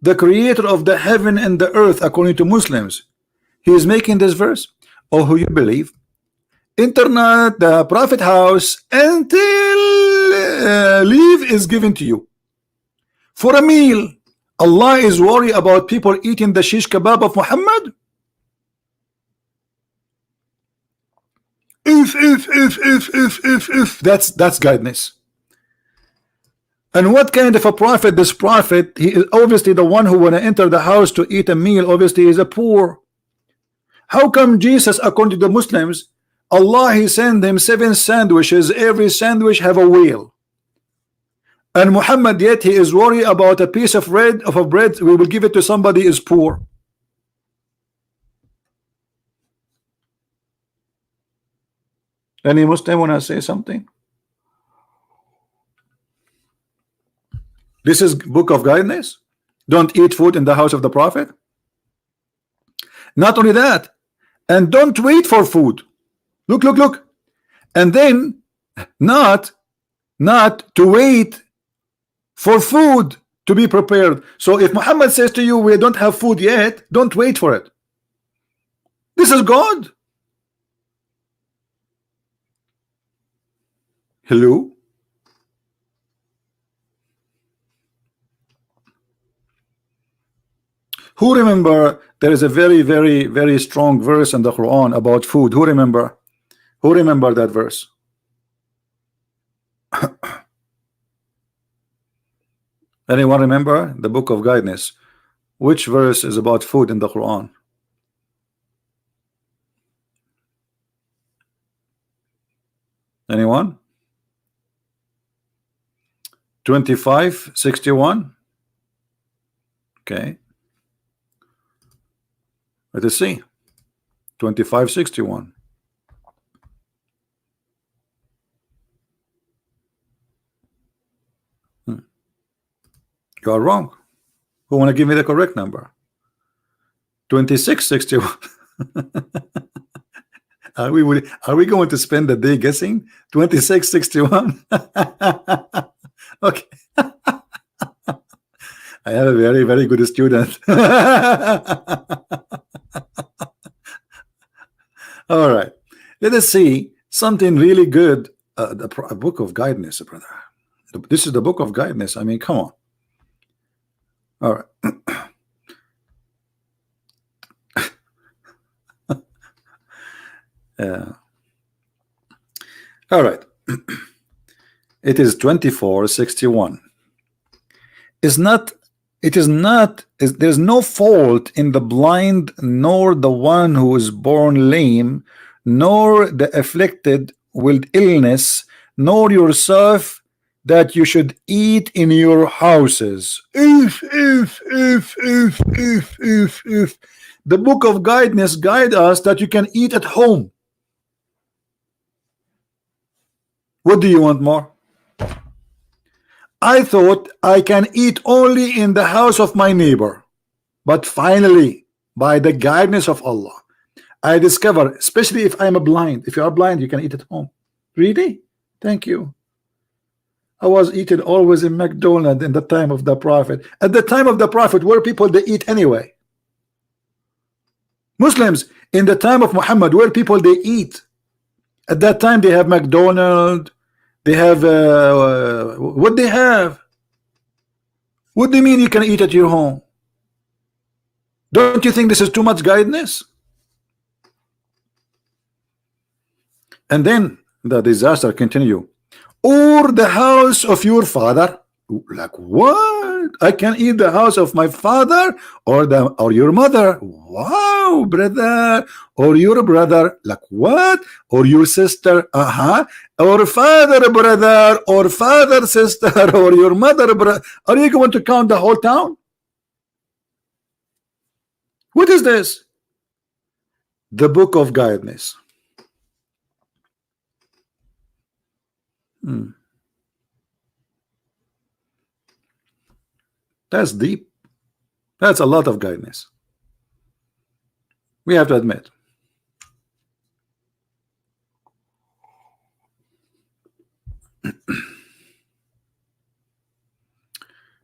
the creator of the heaven and the earth, according to Muslims, he is making this verse. Oh, who you believe? Internet, the prophet house, until leave is given to you for a meal. Allah is worried about people eating the shish kebab of Muhammad. If that's guidance. And what kind of a prophet? This prophet, he is obviously the one who, when I enter the house to eat a meal, obviously is a poor. How come Jesus, according to the Muslims, Allah, he sent him 7 sandwiches, every sandwich have a wheel, and Muhammad, yet he is worried about a piece of bread, we will give it to somebody is poor. Any Muslim want to say something? This is book of guidance. Don't eat food in the house of the prophet. Not only that, and don't wait for food. Look. And then not to wait for food to be prepared. So if Muhammad says to you, we don't have food yet, don't wait for it. This is God. Hello? Who remember there is a very strong verse in the Quran about food? Who remember? Who remember that verse? Anyone remember the book of guidance? Which verse is about food in the Quran? Anyone? 25:61. Okay. Let us see. 25:61. You are wrong. Who want to give me the correct number? 26:61. Are we going to spend the day guessing? 26:61. Okay. I have a very good student. All right. Let us see something really good. A book of guidance, brother. This is the book of guidance. I mean, come on. All right. All right. It is 24:61. There's no fault in the blind, nor the one who is born lame, nor the afflicted with illness, nor yourself, that you should eat in your houses. If the book of guidance guide us that you can eat at home. What do you want more? I thought I can eat only in the house of my neighbor, but finally, by the guidance of Allah, I discover, especially if I'm a blind, if you are blind, you can eat at home. Really? Thank you. I was eating always in McDonald's in the time of the Prophet. At the time of the Prophet, where people they eat anyway? Muslims in the time of Muhammad, where people they eat? At that time they have McDonald's. They have what they have. What do you mean you can eat at your home? Don't you think this is too much guidance? And then the disaster continue. Or the house of your father. Like what? I can eat the house of my father or your mother. Wow, brother. Or your brother. Like what? Or your sister. Or father brother, or father sister, or your mother brother. Are you going to count the whole town? What is this? The book of guidance. That's deep. That's a lot of guidance. We have to admit.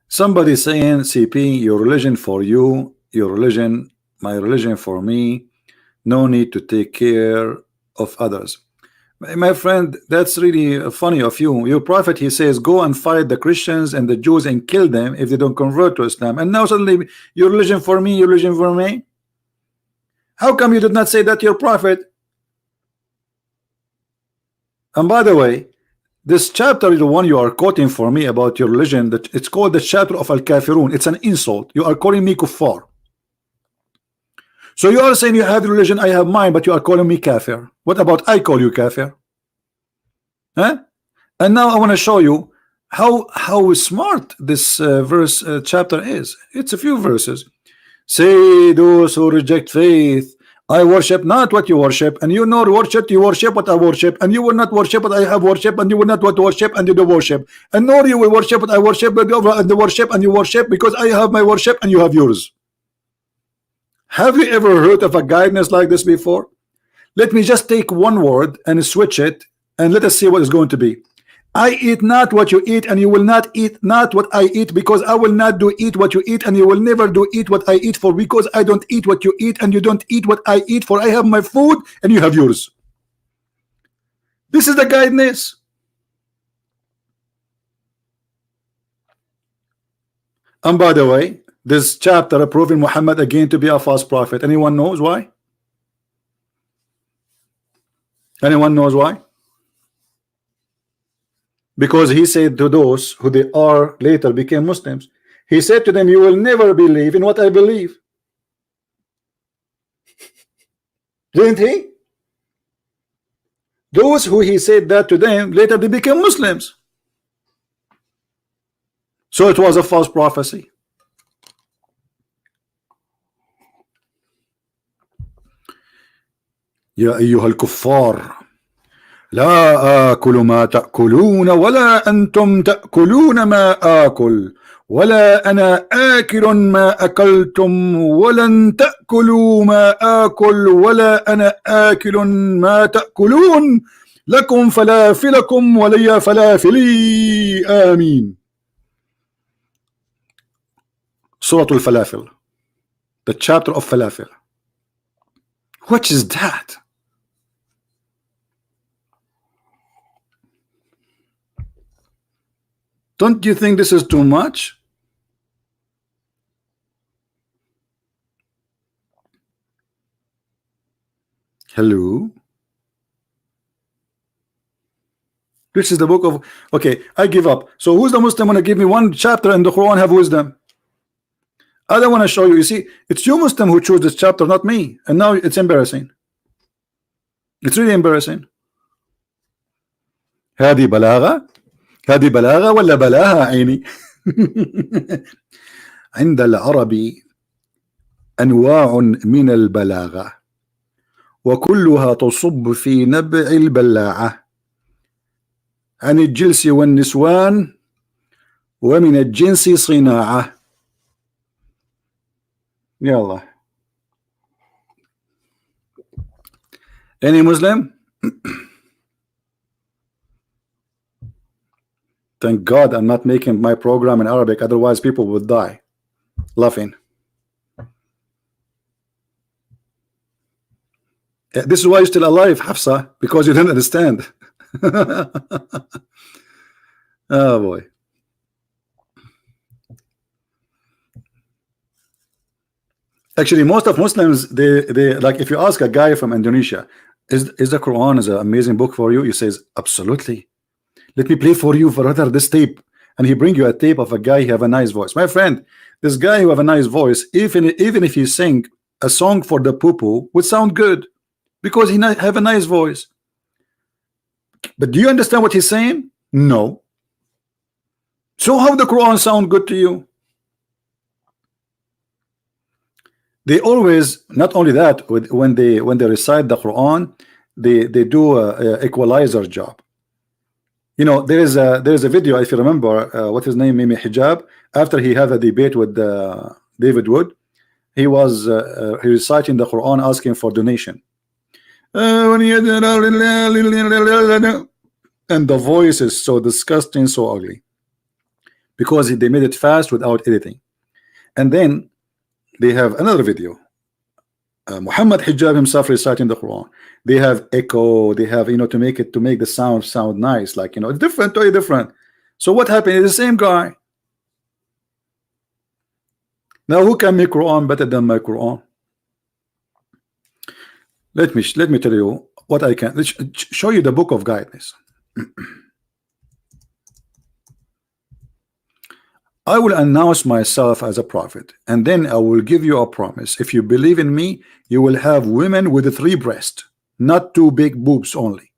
Somebody saying, CP, your religion for you, your religion, my religion for me. No need to take care of others. My friend, that's really funny of you. Your prophet, he says, go and fight the Christians and the Jews and kill them if they don't convert to Islam. And now suddenly, your religion for me, your religion for me. How come you did not say that to your prophet? And by the way, this chapter, the one you are quoting for me about your religion, that it's called the chapter of Al-Kafirun. It's an insult. You are calling me kuffar. So you are saying you have the religion, I have mine, but you are calling me kafir. What about I call you kafir? Huh? And now I want to show you how smart this chapter is. It's a few verses. Say those who reject faith, I worship not what you worship, and you nor worship you worship what I worship, and you will not worship what I have worship, and you will not what worship, and you do worship, and nor you will worship what I worship, but the worship and you worship, because I have my worship and you have yours. Have you ever heard of a guidance like this before? Let me just take one word and switch it, and let us see what is going to be. I eat not what you eat, and you will not eat not what I eat, because I will not do eat what you eat, and you will never do eat what I eat, for because I don't eat what you eat, and you don't eat what I eat, for I have my food and you have yours. This is the guidance. And by the way, this chapter proving Muhammad again to be a false prophet. Anyone knows why? Anyone knows why? Because he said to those who they are later became Muslims, he said to them, you will never believe in what I believe. Didn't he? Those who he said that to them, later they became Muslims. So it was a false prophecy. يا أيها الكفار لا آكل ما تأكلون ولا أنتم تأكلون ما آكل ولا أنا آكل ما أكلتم ولن تأكلوا ما آكل ولا أنا آكل ما تأكلون لكم فلافلكم ولي فلافلي آمين. Surah Al-Falafel, the chapter of Falafel. What is that? Don't you think this is too much? Hello? This is the book of... Okay, I give up. So who's the Muslim want to give me one chapter in the Quran have wisdom? I don't want to show you. You see, it's you Muslim who chose this chapter, not me. And now it's embarrassing. It's really embarrassing. هذه بلاغة؟ هذه بلاغة ولا بلاها عيني؟ عند العرب أنواع من البلاغة وكلها تصب في نبع البلاعة عن الجلس والنسوان ومن الجنس صناعة. يلا. Any Muslim? Thank God I'm not making my program in Arabic, otherwise people would die laughing. This is why you're still alive, Hafsa, because you didn't understand. Oh boy. Actually, most of Muslims, they like, if you ask a guy from Indonesia, is the Quran is an amazing book for you? He says, absolutely. Let me play for you further this tape. And he bring you a tape of a guy who have a nice voice. My friend, this guy who have a nice voice, even if he sing a song for the poo-poo, would sound good because he have a nice voice. But do you understand what he's saying? No. So how the Quran sound good to you? They always, not only that, when they recite the Quran, they do a equalizer job. You know, there is a video, if you remember, what his name, Mimi Hijab, after he had a debate with David Wood, he was he reciting the Quran asking for donation. And the voice is so disgusting, so ugly, because they made it fast without editing. And then they have another video, Muhammad Hijab himself reciting the Quran. They have echo, they have, you know, to make the sound nice, like, you know, different, totally different. So what happened? It's the same guy. Now who can make Quran better than my Quran? Let me tell you what I can. Let's show you the book of guidance. I will announce myself as a prophet, and then I will give you a promise. If you believe in me, you will have women with 3 breasts, not 2 big boobs only.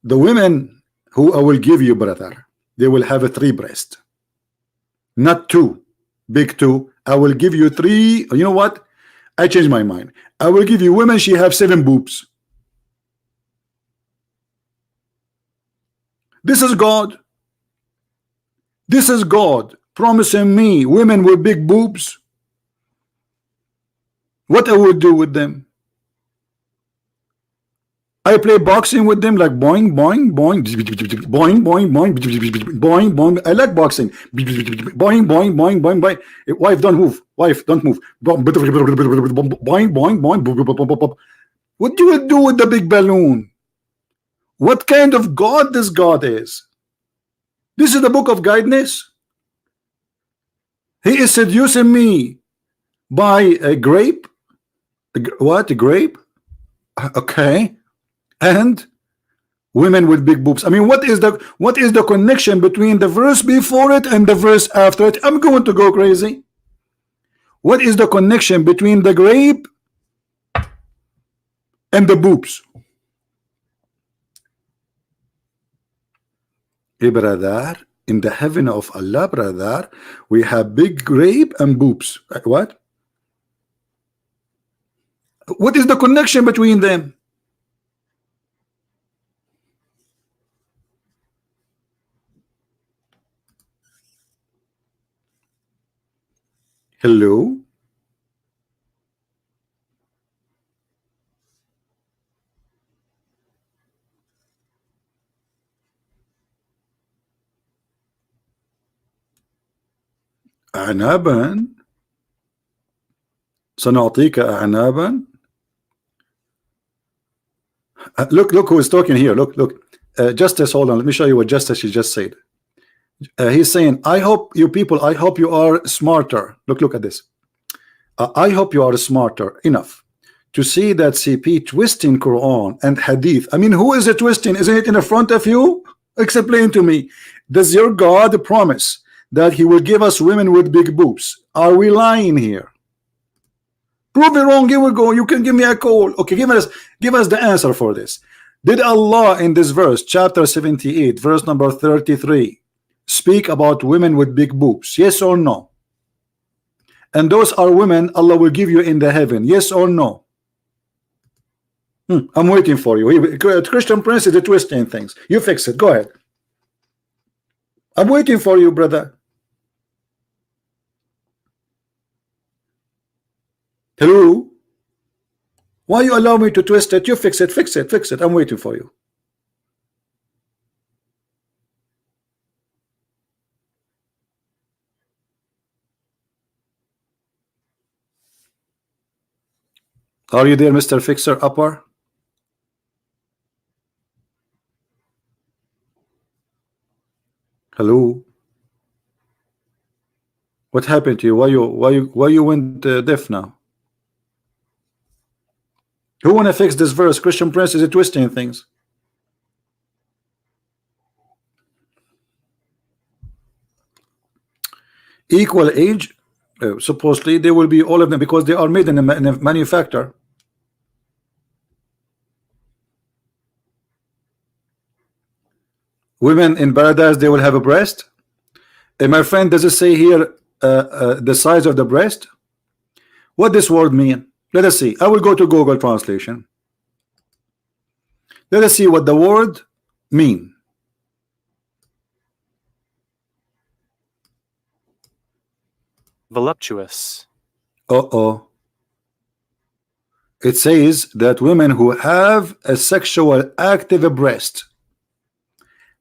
The women who I will give you, brother, they will have a 3 breast, not 2 big 2. I will give you 3. You know what? I changed my mind. I will give you women, she have 7 boobs. This is God. This is God promising me women with big boobs. What I will do with them? I play boxing with them, like boing, boing, boing, boing, boing, boing, boing, boing. I like boxing. Boing, boing, boing, boing, boing. Wife, don't move. Wife, don't move. Boing, boing, boing. What do you do with the big balloon? What kind of God this God is? This is the book of guidance. He is seducing me by a grape. What? A grape? Okay. And women with big boobs. I mean, what is the connection between the verse before it and the verse after it? I'm going to go crazy. What is the connection between the grape and the boobs? Hey, brother, in the heaven of Allah, brother, we have big grape and boobs. What? What is the connection between them? Hello? أعنابا سنعطيك أعنابا. Look who is talking here. Look. Justice, hold on. Let me show you what Justice he just said. He's saying, I hope you people, I hope you are smarter. Look at this. I hope you are smarter enough to see that CP twisting Quran and Hadith. I mean, who is it twisting? Isn't it in the front of you? Explain to me. Does your God promise that he will give us women with big boobs? Are we lying here? Prove me wrong. Here we go. You can give me a call. Okay, give us the answer for this. Did Allah in this verse, chapter 78, verse number 33, speak about women with big boobs? Yes or no? And those are women Allah will give you in the heaven. Yes or no? I'm waiting for you. Christian Prince is twisting things. You fix it. Go ahead. I'm waiting for you, brother. Hello? Why you allow me to twist it? You fix it, fix it, fix it. I'm waiting for you. Are you there, Mr. Fixer Upper? Hello? What happened to you? Why you went deaf now? Who wanna fix this verse? Christian Prince is twisting things. Equal age, supposedly they will be all of them because they are made in a manufacturer. Women in paradise, they will have a breast. My friend, does it say here the size of the breast? What this word mean? Let us see. I will go to Google translation. Let us see what the word mean? Voluptuous. Uh-oh. It says that women who have a sexual active breast,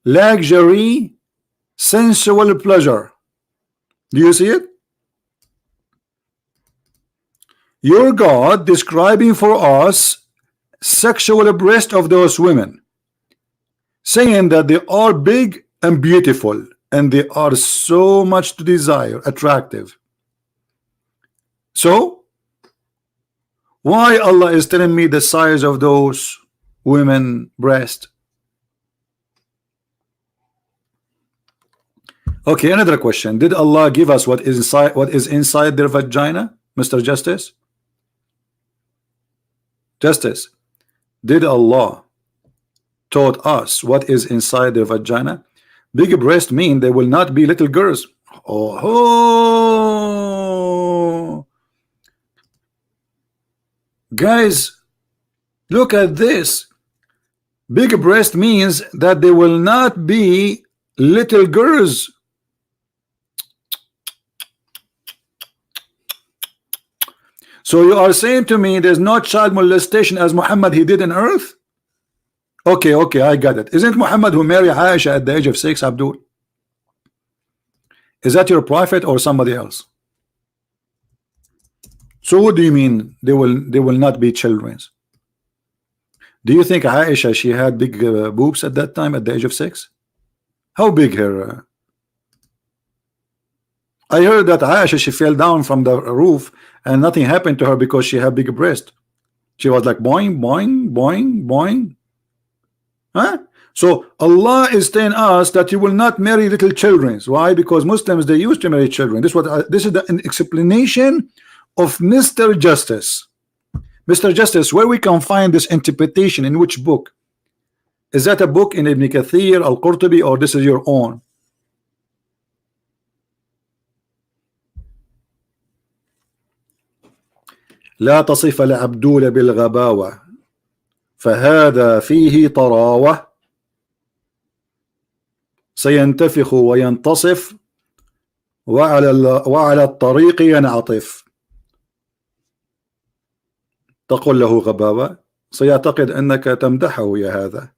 luxury, sensual pleasure. Do you see it? Your God describing for us sexual breast of those women, saying that they are big and beautiful and they are so much to desire, attractive. So why Allah is telling me the size of those women breast? Okay, another question. Did Allah give us what is inside their vagina, Mr. Justice? Justice, did Allah taught us what is inside their vagina? Big breast mean they will not be little girls. Oh, guys, look at this. Big breast means that they will not be little girls. So you are saying to me there's no child molestation as Muhammad he did on earth? Okay, I got it. Isn't Muhammad who married Aisha at the age of 6, Abdul? Is that your prophet or somebody else? So what do you mean they will not be children? Do you think Aisha she had big boobs at that time at the age of 6? How big her? I heard that Aisha she fell down from the roof and nothing happened to her because she had big breast. She was like boing, boing, boing, boing. Huh? So Allah is telling us that you will not marry little children. Why? Because Muslims they used to marry children. This is the explanation of Mr. Justice. Mr. Justice, where we can find this interpretation, in which book? Is that a book in Ibn Kathir, Al-Qurtubi, or this is your own? لا تصف العبدول بالغباوة فهذا فيه طراوة سينتفخ وينتصف وعلى الطريق ينعطف. تقول له غباوة سيعتقد أنك تمدحه يا هذا.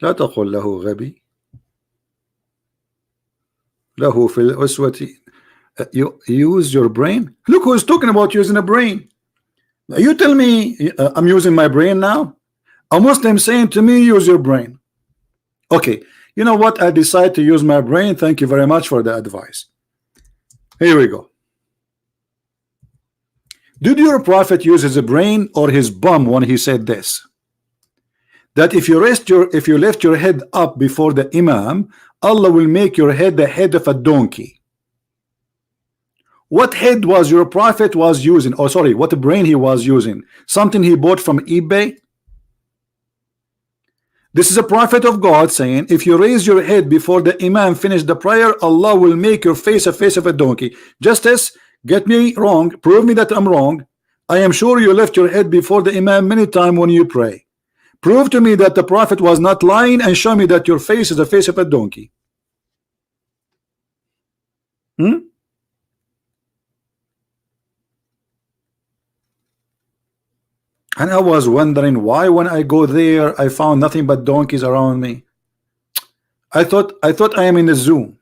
لا تقول له غبي. له في الأسوة. You use your brain. Look who's talking about using a brain. You tell me I'm using my brain now. A Muslim saying to me use your brain. Okay, you know what, I decide to use my brain. Thank you very much for the advice. Here we go. Did your prophet use his brain or his bum when he said this? That if you lift your head up before the Imam, Allah will make your head the head of a donkey. What head was your prophet was using? Oh, sorry, what brain he was using? Something he bought from eBay? This is a prophet of God saying, if you raise your head before the Imam finish the prayer, Allah will make your face of a donkey. Justice, get me wrong, prove me that I'm wrong. I am sure you lift your head before the Imam many times when you pray. Prove to me that the prophet was not lying and show me that your face is the face of a donkey. And I was wondering why when I go there I found nothing but donkeys around me. I thought I am in a zoo.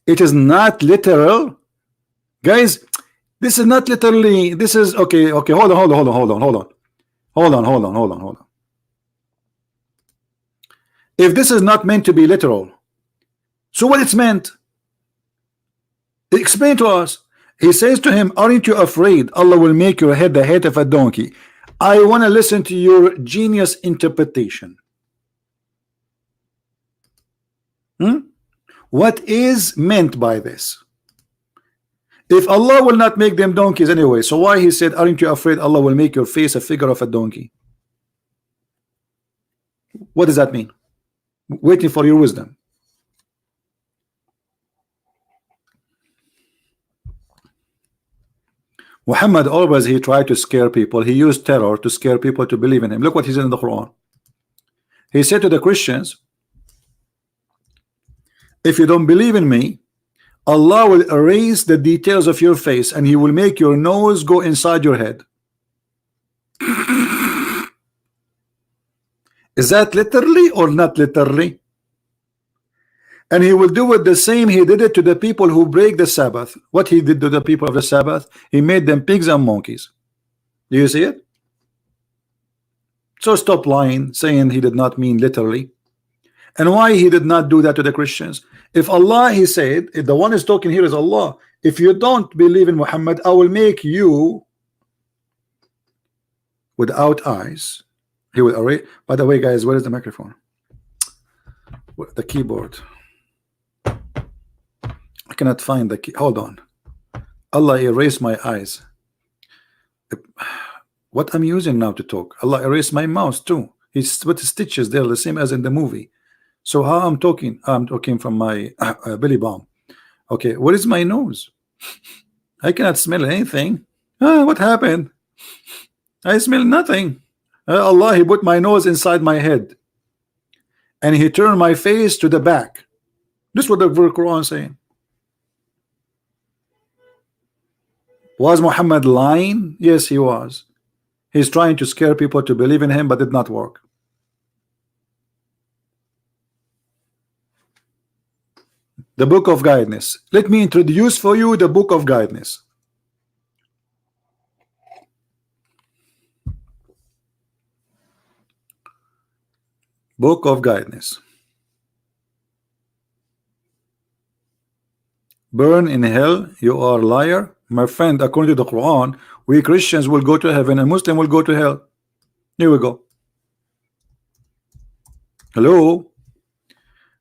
It is not literal, guys. This is not literally. This is okay. Hold on. If this is not meant to be literal, so what it's meant? Explain to us. He says to him, aren't you afraid Allah will make your head the head of a donkey? I want to listen to your genius interpretation. What is meant by this? If Allah will not make them donkeys anyway, so why he said, aren't you afraid Allah will make your face a figure of a donkey? What does that mean? Waiting for your wisdom. Muhammad always he tried to scare people. He used terror to scare people to believe in him. Look what he said in the Quran. He said to the Christians, if you don't believe in me, Allah will erase the details of your face and He will make your nose go inside your head. Is that literally or not literally? And He will do it the same He did it to the people who break the Sabbath. What He did to the people of the Sabbath, He made them pigs and monkeys. Do you see it? So stop lying, saying He did not mean literally. And why He did not do that to the Christians? If Allah, He said, if the one is talking here is Allah, if you don't believe in Muhammad, I will make you without eyes. He will erase. By the way, guys, where is the microphone? The keyboard. I cannot find the key. Hold on. Allah erased my eyes. What I'm using now to talk. Allah erased my mouse too. He's with the stitches. They're the same as in the movie. So how I'm talking from my belly bump. Okay, what is my nose? I cannot smell anything. What happened? I smell nothing. Allah, He put my nose inside my head and He turned my face to the back. This is what the Quran is saying. Was Muhammad lying? Yes, he was. He's trying to scare people to believe in him, but it did not work. The book of guidance. Let me introduce for you the book of guidance. Book of guidance. Burn in hell, you are a liar. My friend, according to the Quran, we Christians will go to heaven and Muslim will go to hell. Here we go. Hello.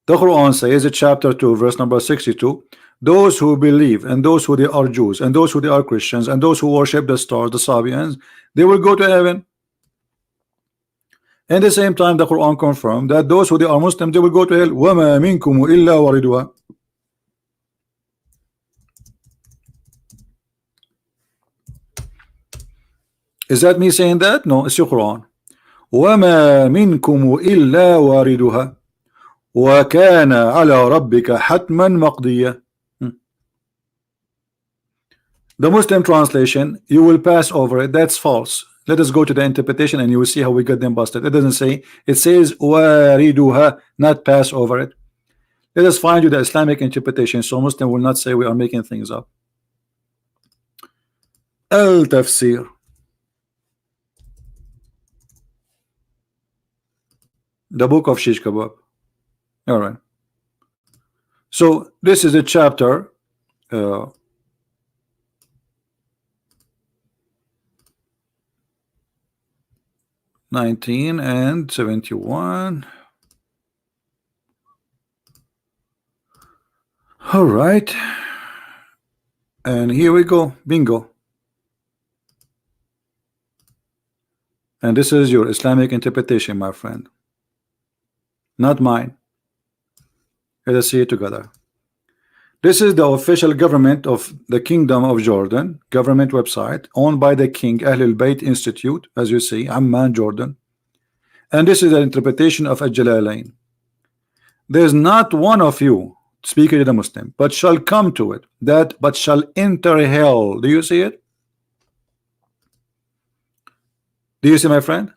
The Quran says, chapter 2, verse number 62, those who believe and those who they are Jews and those who they are Christians and those who worship the stars, the Sabians, they will go to heaven. At the same time, the Quran confirmed that those who they are Muslims, they will go to hell. وَمَا مِنْكُمُ إِلَّا وَارِدُهَا. Is that me saying that? No, it's your Quran. وَمَا مِنْكُمُ إِلَّا وَارِدُهَا وَكَانَ عَلَى رَبِّكَ حَتْمًا مَقْضِيًّا. The Muslim translation, you will pass over it. That's false. Let us go to the interpretation and you will see how we get them busted. It doesn't say, it says وَارِدُهَا, not pass over it. Let us find you the Islamic interpretation so Muslim will not say we are making things up. Al-Tafsir. The book of Shish Kebab. All right. So this is a chapter 19 and 71. All right. And here we go. Bingo. And this is your Islamic interpretation, my friend. Not mine. Let us see it together. This is the official government of the Kingdom of Jordan, government website, owned by the King Ahlul Bayt Institute, as you see, Amman, Jordan. And this is the interpretation of Al-Jalalain. There is not one of you, speaking to the Muslim, but shall come to it, that but shall enter hell. Do you see it? Do you see, my friend?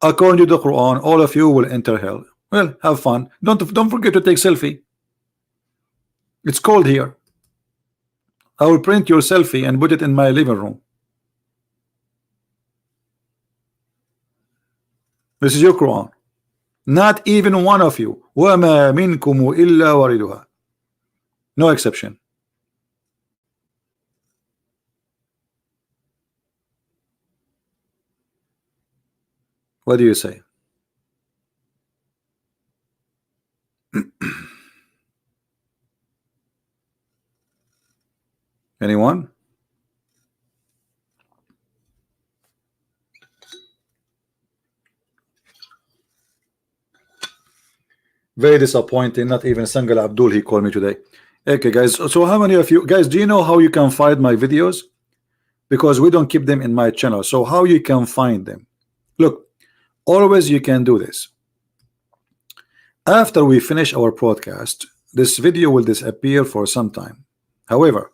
According to the Quran, all of you will enter hell. Well, have fun. Don't forget to take selfie. It's cold here. I will print your selfie and put it in my living room. This is your Quran. Not even one of you. وَمَا مِنْكُمُ إِلَّا وَارِدُهَا. No exception. What do you say? Anyone? Very disappointing. Not even Sangal Abdul, he called me today. Okay, guys. So how many of you guys, do you know how you can find my videos? Because we don't keep them in my channel. So how you can find them? Look, Always you can do this. After we finish our broadcast, this video will disappear for some time. However,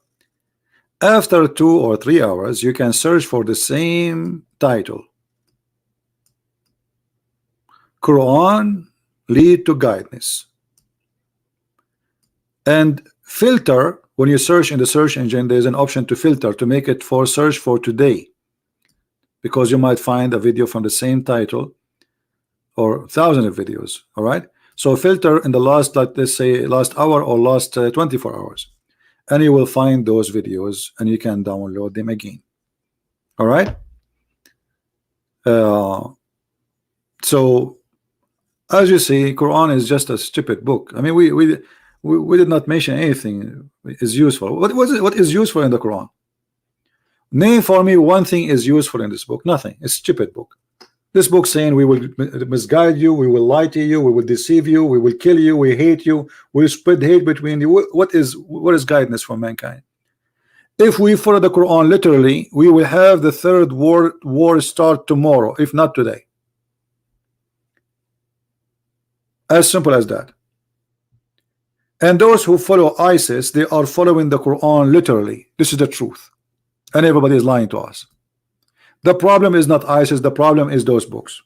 after 2 or 3 hours, you can search for the same title, Quran lead to guidance, and filter. When you search in the search engine, there's an option to filter, to make it for search for today, because you might find a video from the same title or thousands of videos. All right, so filter in the last, like let's say last hour or last 24 hours, and you will find those videos and you can download them again. All right, so as you see, Quran is just a stupid book. I mean, we did not mention anything is useful. What is useful in the Quran? Name for me one thing is useful in this book. Nothing. It's a stupid book. This book saying we will misguide you, we will lie to you, we will deceive you, we will kill you, we hate you, we spread hate between you. What is guidance for mankind? If we follow the Quran literally, we will have the third war start tomorrow, if not today. As simple as that. And those who follow ISIS, they are following the Quran literally. This is the truth, and everybody is lying to us. The problem is not ISIS, the problem is those books.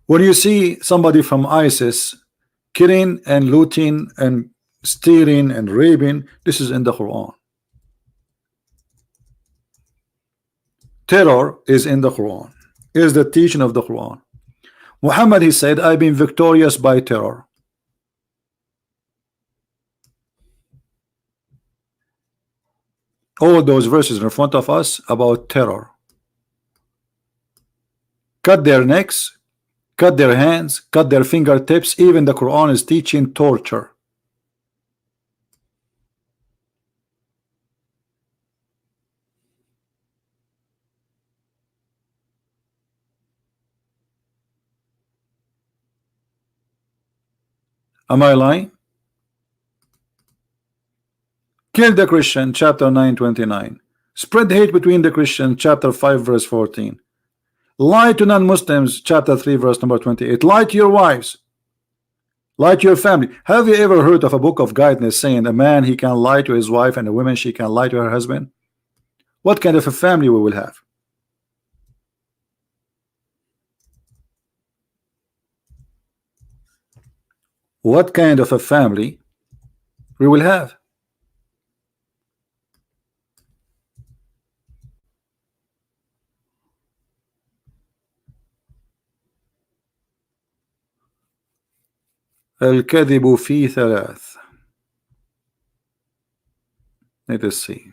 When you see somebody from ISIS killing and looting and stealing and raping, this is in the Quran. Terror is in the Quran, is the teaching of the Quran. Muhammad, he said, I've been victorious by terror. All those verses in front of us about terror. Cut their necks, cut their hands, cut their fingertips. Even the Quran is teaching torture. Am I lying? Kill the Christian, chapter 9:29. Spread hate between the Christian, chapter 5 verse 14. Lie to non-Muslims, chapter 3 verse number 28. Lie to your wives, lie to your family. Have you ever heard of a book of guidance saying a man he can lie to his wife and a woman she can lie to her husband? What kind of a family we will have? What kind of a family we will have? الكذب في ثلاث. Let us see.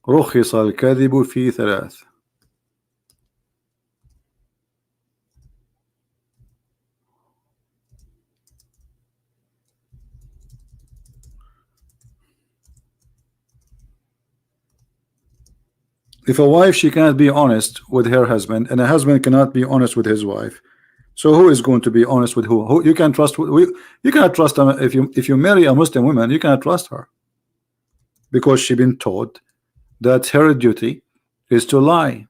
رخص الكذب في ثلاث. If a wife, she cannot be honest with her husband, and a husband cannot be honest with his wife, so who is going to be honest with who? Who you can trust? You cannot trust them. If you marry a Muslim woman, you cannot trust her, because she's been taught that her duty is to lie.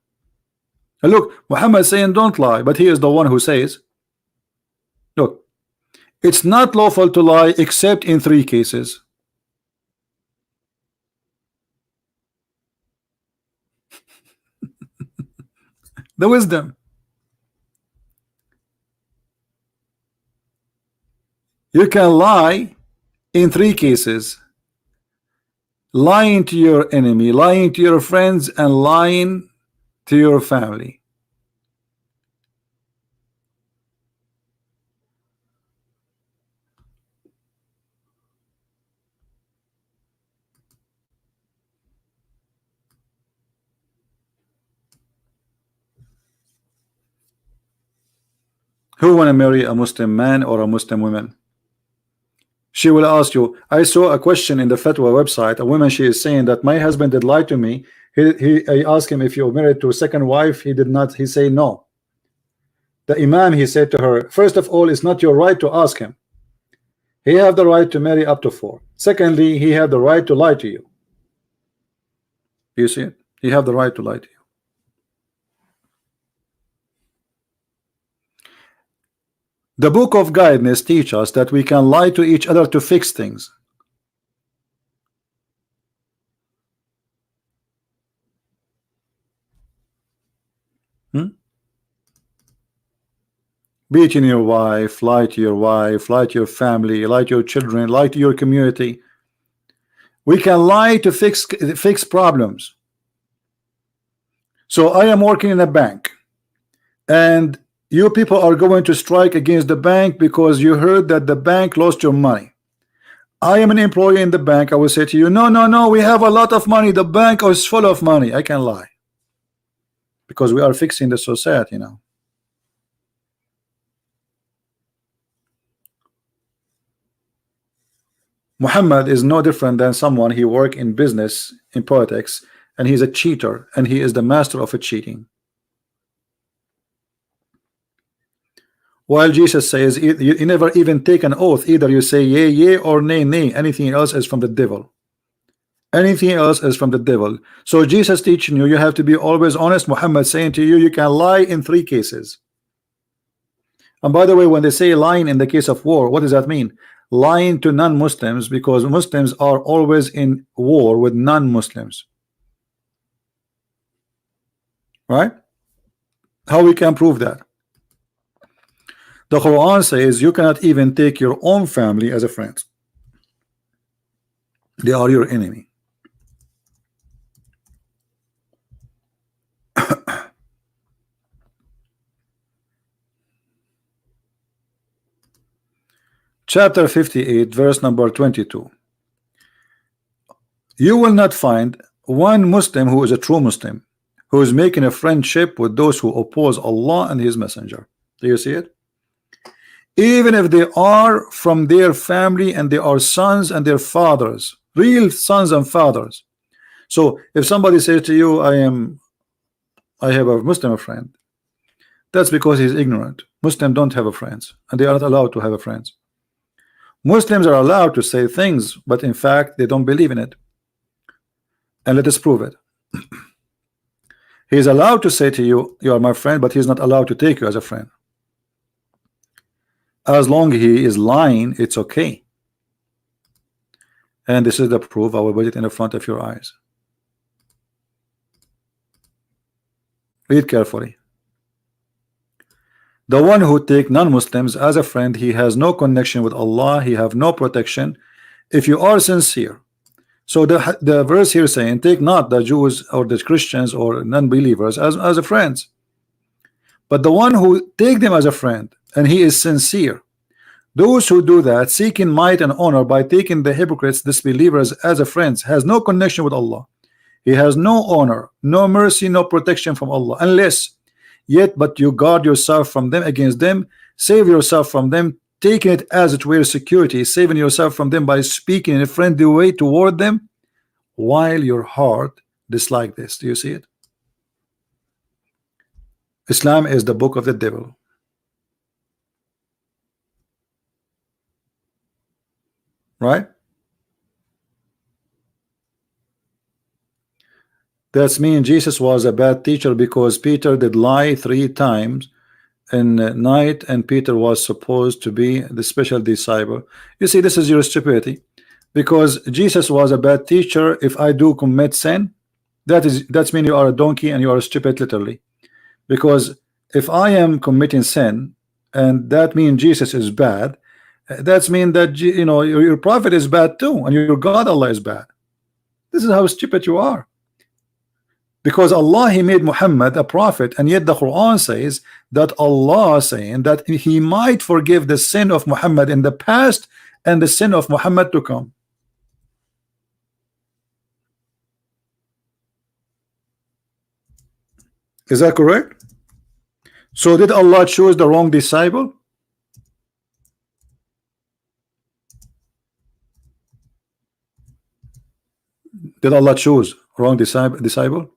And look, Muhammad is saying don't lie, but he is the one who says, look, it's not lawful to lie except in 3 cases. The wisdom. You can lie in 3 cases: lying to your enemy, lying to your friends, and lying to your family. Who want to marry a Muslim man or a Muslim woman? She will ask you, I saw a question in the fatwa website, a woman, she is saying that my husband did lie to me, He asked him, if you're married to a second wife, he did not. He said no. The Imam, he said to her, first of all, it's not your right to ask him. He have the right to marry up to 4. Secondly, he have the right to lie to you. You see it? He have the right to lie to you. The book of guidance teaches us that we can lie to each other to fix things. Beating your wife, lie to your wife, lie to your family, lie to your children, lie to your community. We can lie to fix problems. So I am working in a bank, and you people are going to strike against the bank because you heard that the bank lost your money. I am an employee in the bank. I will say to you, no, no, no, we have a lot of money. The bank is full of money. I can lie because we are fixing the society now. Muhammad is no different than someone, he work in business, in politics, and he's a cheater, and he is the master of cheating. While Jesus says you never even take an oath, either you say yea, yea, or nay, nay. Anything else is from the devil. Anything else is from the devil. So Jesus teaching you, you have to be always honest. Muhammad saying to you, you can lie in 3 cases. And by the way, when they say lying in the case of war, what does that mean? Lying to non-Muslims, because Muslims are always in war with non-Muslims. Right? How we can prove that? The Quran says you cannot even take your own family as a friend. They are your enemy. Chapter 58, verse number 22. You will not find one Muslim who is a true Muslim who is making a friendship with those who oppose Allah and His Messenger. Do you see it? Even if they are from their family and they are sons and their fathers, real sons and fathers. So if somebody says to you, I have a Muslim friend, that's because he's ignorant. Muslims don't have a friends, and they are not allowed to have a friends. Muslims are allowed to say things, but in fact they don't believe in it. And let us prove it. He is allowed to say to you, you are my friend, but he's not allowed to take you as a friend. As long as he is lying, it's okay. And this is the proof. I will put it in the front of your eyes. Read carefully. The one who take non-Muslims as a friend, he has no connection with Allah, he have no protection if you are sincere. So the verse here saying, take not the Jews or the Christians or non-believers as a friends, but the one who take them as a friend and he is sincere. Those who do that, seeking might and honor by taking the hypocrites, disbelievers as a friends, has no connection with Allah. He has no honor, no mercy, no protection from Allah, unless yet but you guard yourself from them, against them, save yourself from them, taking it as it were security, saving yourself from them by speaking in a friendly way toward them, while your heart dislike this. Do you see it? Islam is the book of the devil. Right? That's mean Jesus was a bad teacher because Peter did lie 3 times in night, and Peter was supposed to be the special disciple. You see, this is your stupidity, because Jesus was a bad teacher. If I do commit sin, that's mean you are a donkey and you are stupid, literally. Because if I am committing sin, and that means Jesus is bad, that's mean that your prophet is bad too, and your God Allah is bad. This is how stupid you are. Because Allah, He made Muhammad a prophet, and yet the Quran says that Allah saying that He might forgive the sin of Muhammad in the past and the sin of Muhammad to come. Is that correct? So did Allah choose the wrong disciple? Did Allah choose Wrong disciple.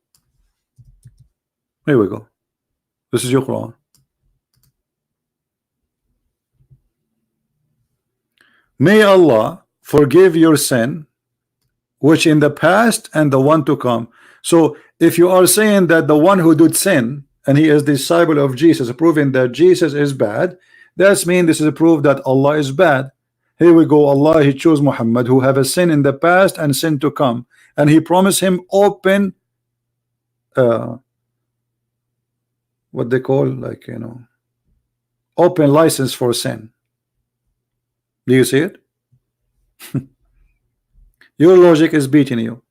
Here we go. This is your Quran. May Allah forgive your sin, which in the past and the one to come. So if you are saying that the one who did sin and he is disciple of Jesus, proving that Jesus is bad, that's mean this is a proof that Allah is bad. Here we go. Allah, he chose Muhammad who have a sin in the past and sin to come, and he promised him open what they call, like, you know, open license for sin. Do you see it? Your logic is beating you.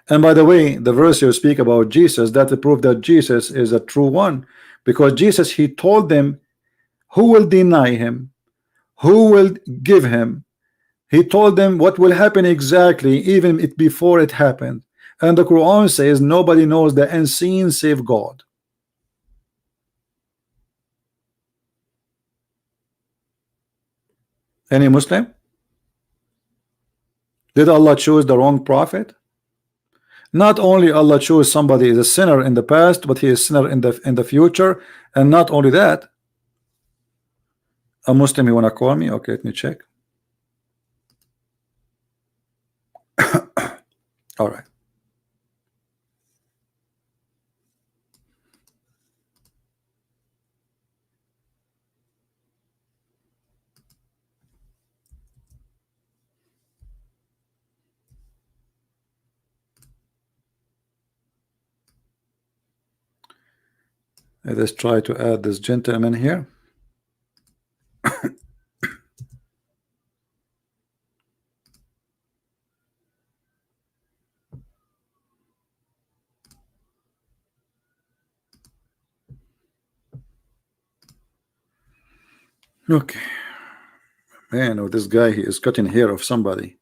And by the way, the verse you speak about Jesus, that's a proof that Jesus is a true one, because Jesus, he told them who will deny him, who will give him. He told them what will happen exactly, even before it happened. And the Quran says nobody knows the unseen save God. Any Muslim? Did Allah choose the wrong prophet? Not only Allah chose somebody is a sinner in the past, but he is a sinner in the future. And not only that, a Muslim, you wanna call me? Okay, let me check. All right. Let's try to add this gentleman here. Okay. Man, oh, this guy, he is cutting hair of somebody.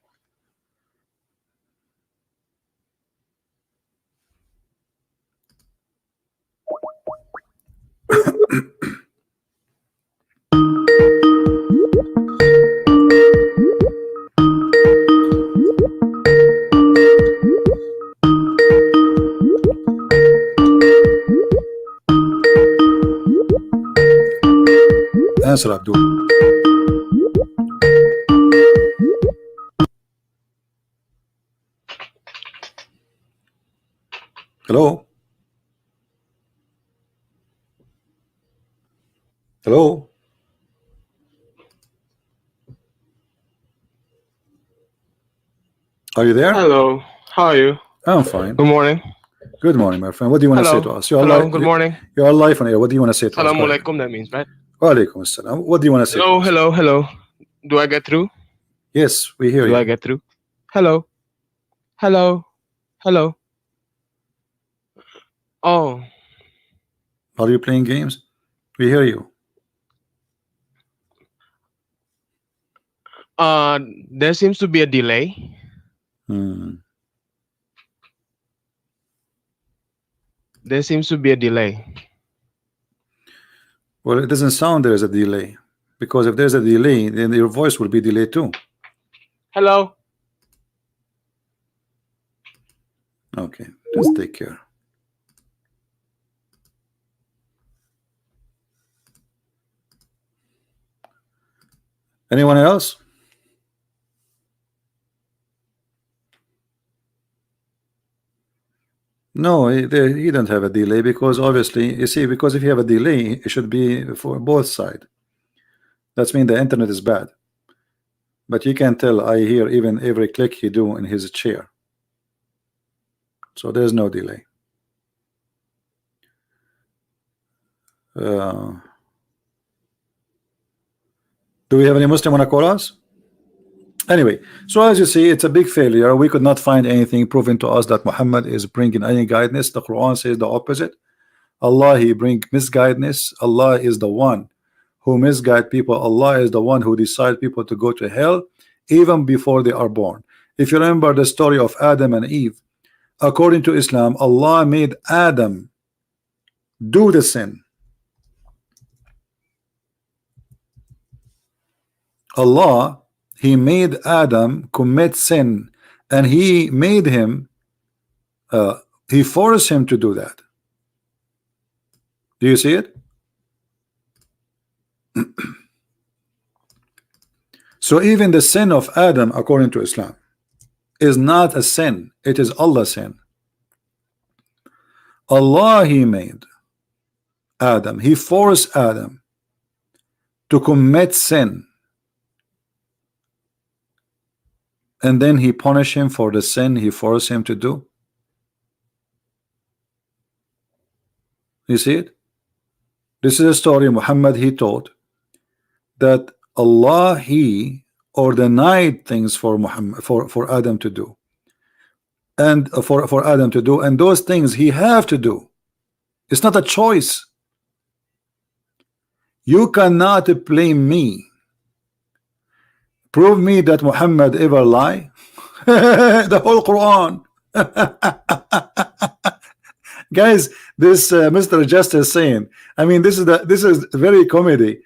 Answer, Abdul. Hello? Hello? Are you there? Hello, how are you? I'm fine. Good morning. Good morning, my friend. What do you want to say to us? Hello, good morning. You're live on air. What do you want to say to us? Assalamu alaikum, that means, right? Wa alaikum assalam. What do you want to say to us? Hello. Do I get through? Yes, we hear you. Do I get through? Hello. Oh, Are you playing games? We hear you. there seems to be a delay. There seems to be a delay. Well, it doesn't sound there is a delay, because if there's a delay, then your voice will be delayed too. Hello. Okay, just take care. Anyone else? No, he don't have a delay, because obviously, you see, because if you have a delay, it should be for both sides. That's mean the internet is bad. But you can tell I hear even every click he do in his chair. So there's no delay. Do we have any Muslim want to call us? Anyway, so as you see, it's a big failure. We could not find anything proving to us that Muhammad is bringing any guidance. The Quran says the opposite. Allah, he bring misguidance. Allah is the one who misguide people. Allah is the one who decide people to go to hell even before they are born. If you remember the story of Adam and Eve, according to Islam, Allah made Adam do the sin. Allah, he made Adam commit sin, and he made him he forced him to do that. Do you see it? So even the sin of Adam, according to Islam, is not a sin. It is Allah's sin. Allah, he made Adam, he forced Adam to commit sin, and then he punished him for the sin he forced him to do. You see it? This is a story Muhammad he taught, that Allah he ordained things for Muhammad, for Adam to do, and for Adam to do, and those things he have to do. It's not a choice. You cannot blame me. Prove me that Muhammad ever lie. The whole Quran. Guys, this Mr. Justice saying, I mean, this is very comedy.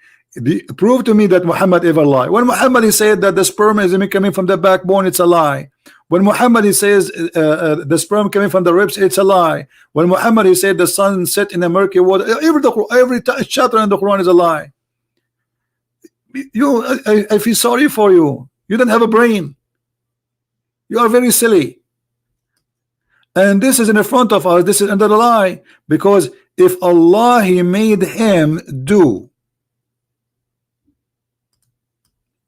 Prove to me that Muhammad ever lie. When Muhammad he said that the sperm is coming from the backbone, it's a lie. When Muhammad he says the sperm coming from the ribs, it's a lie. When Muhammad he said the sun set in a murky water, every chapter in the Quran is a lie. I feel sorry for you. You don't have a brain. You are very silly. And this is in the front of us. This is under the lie, because if Allah he made him do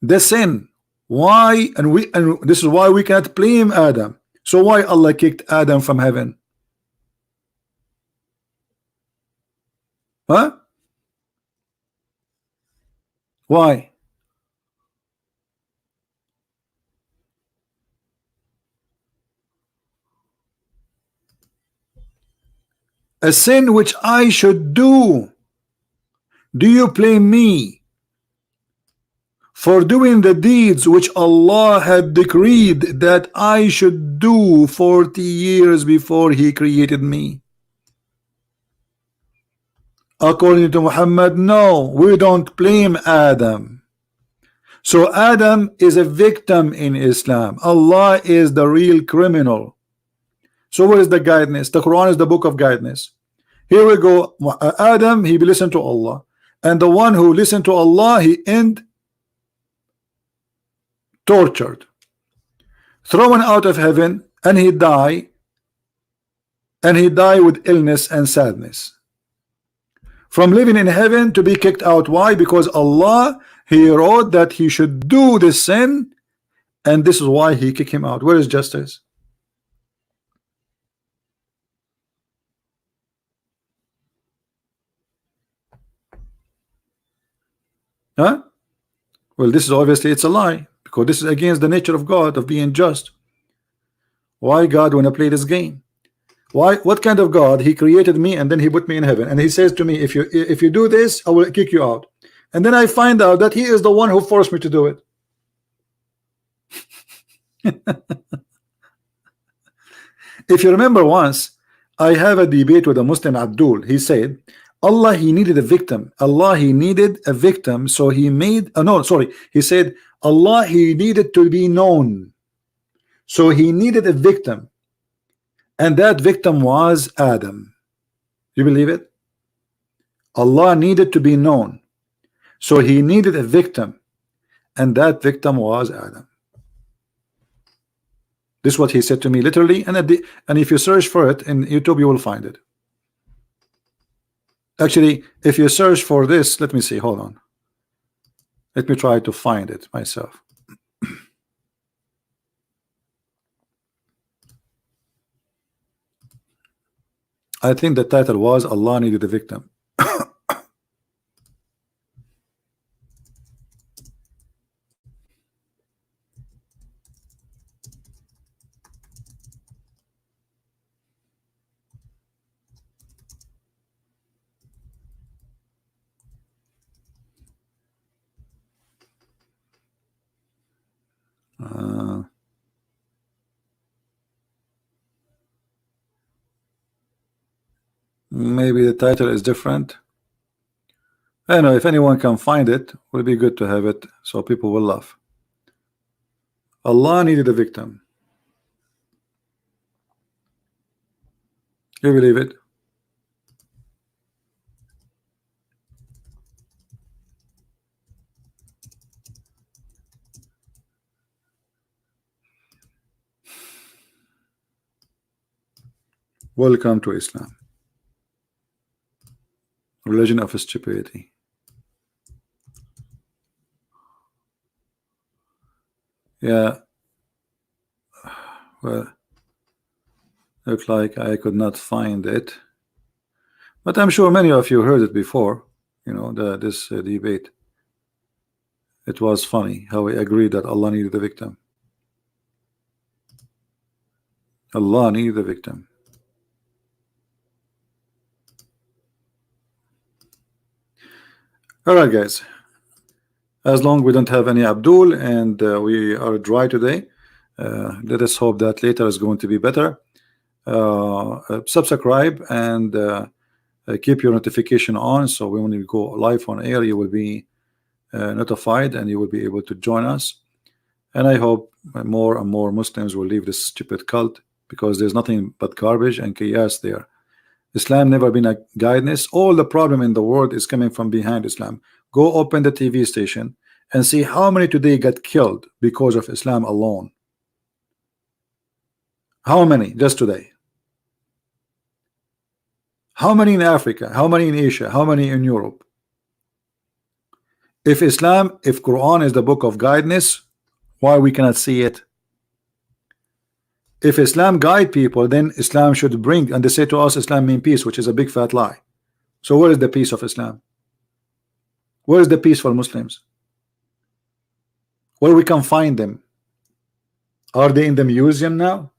the sin, why, and this is why we cannot blame Adam. So why Allah kicked Adam from heaven? Huh? Why? A sin which I should do. Do you blame me for doing the deeds which Allah had decreed that I should do 40 years before he created me? According to Muhammad, no, we don't blame Adam. So Adam is a victim in Islam. Allah is the real criminal. So what is the guidance? The Quran is the book of guidance. Here we go. Adam, he listened to Allah, and the one who listened to Allah, he end tortured, thrown out of heaven, and he die with illness and sadness, from living in heaven to be kicked out. Why? Because Allah he wrote that he should do this sin, and this is why he kicked him out. Where is justice? Huh? Well, this is obviously it's a lie, because this is against the nature of God of being just. Why God wanna play this game? Why? What kind of God? He created me and then he put me in heaven, and he says to me, if you do this, I will kick you out. And then I find out that he is the one who forced me to do it. If you remember, once I have a debate with a Muslim, Abdul. He said Allah he needed a victim. Allah he needed a victim, so he made no, sorry, he said Allah he needed to be known, so he needed a victim, and that victim was Adam. You believe it? Allah needed to be known, so he needed a victim, and that victim was Adam. This is what he said to me literally, and if you search for it in YouTube you will find it. Actually, if you search for this, let me see, hold on, let me try to find it myself. I think the title was Allah needed a victim. Maybe the title is different. I don't know, if anyone can find it, it would be good to have it so people will laugh. Allah needed a victim. You believe it? Welcome to Islam, religion of stupidity. Yeah, well, look like I could not find it, but I'm sure many of you heard it before. You know, this debate. It was funny how we agreed that Allah needed the victim. Allah needed the victim. All right, guys. As long we don't have any Abdul and we are dry today, let us hope that later is going to be better. Subscribe and keep your notification on, so when we go live on air, you will be notified and you will be able to join us. And I hope more and more Muslims will leave this stupid cult, because there's nothing but garbage and chaos there. Islam never been a guidance. All the problem in the world is coming from behind Islam. Go open the TV station and see how many today got killed because of Islam alone. How many just today? How many in Africa? How many in Asia? How many in Europe? If Quran is the book of guidance, why we cannot see it? If Islam guide people, then Islam should bring, and they say to us Islam means peace, which is a big fat lie. So where is the peace of Islam? Where is the peaceful Muslims? Where we can find them? Are they in the museum now?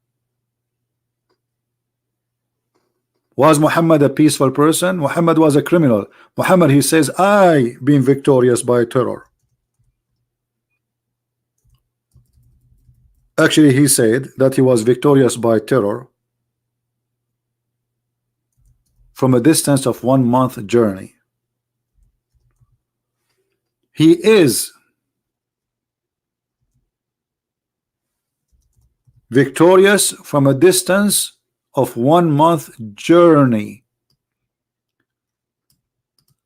Was Muhammad a peaceful person? Muhammad was a criminal. Muhammad, he says, I been victorious by terror. Actually, he said that he was victorious by terror from a distance of 1 month journey. He is victorious from a distance of 1 month journey.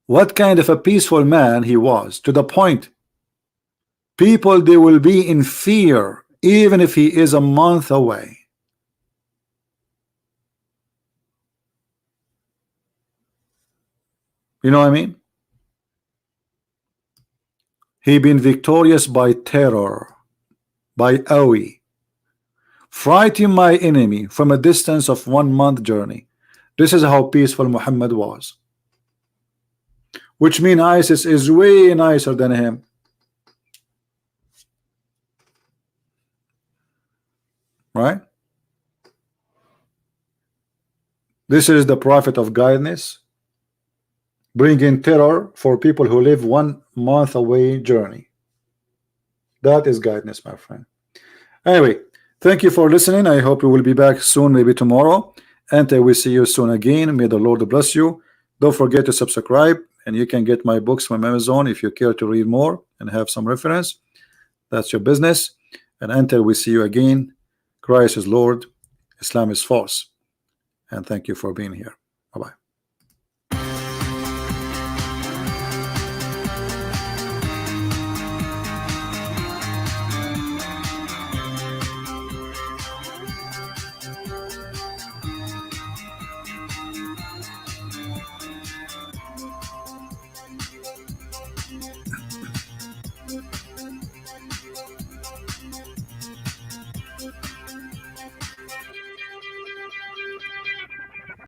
What kind of a peaceful man he was, to the point people, they will be in fear even if he is a month away. You know what I mean? He been victorious by terror, by awe. Frighten my enemy from a distance of 1 month journey. This is how peaceful Muhammad was. Which means ISIS is way nicer than him. Right? This is the prophet of guidance, bringing terror for people who live 1 month away journey. That is guidance, my friend. Anyway, thank you for listening. I hope we will be back soon, maybe tomorrow, and I will see you soon again. May the Lord bless you. Don't forget to subscribe, and you can get my books from Amazon if you care to read more and have some reference. That's your business. And until we see you again, Christ is Lord, Islam is false. And thank you for being here. Bye-bye.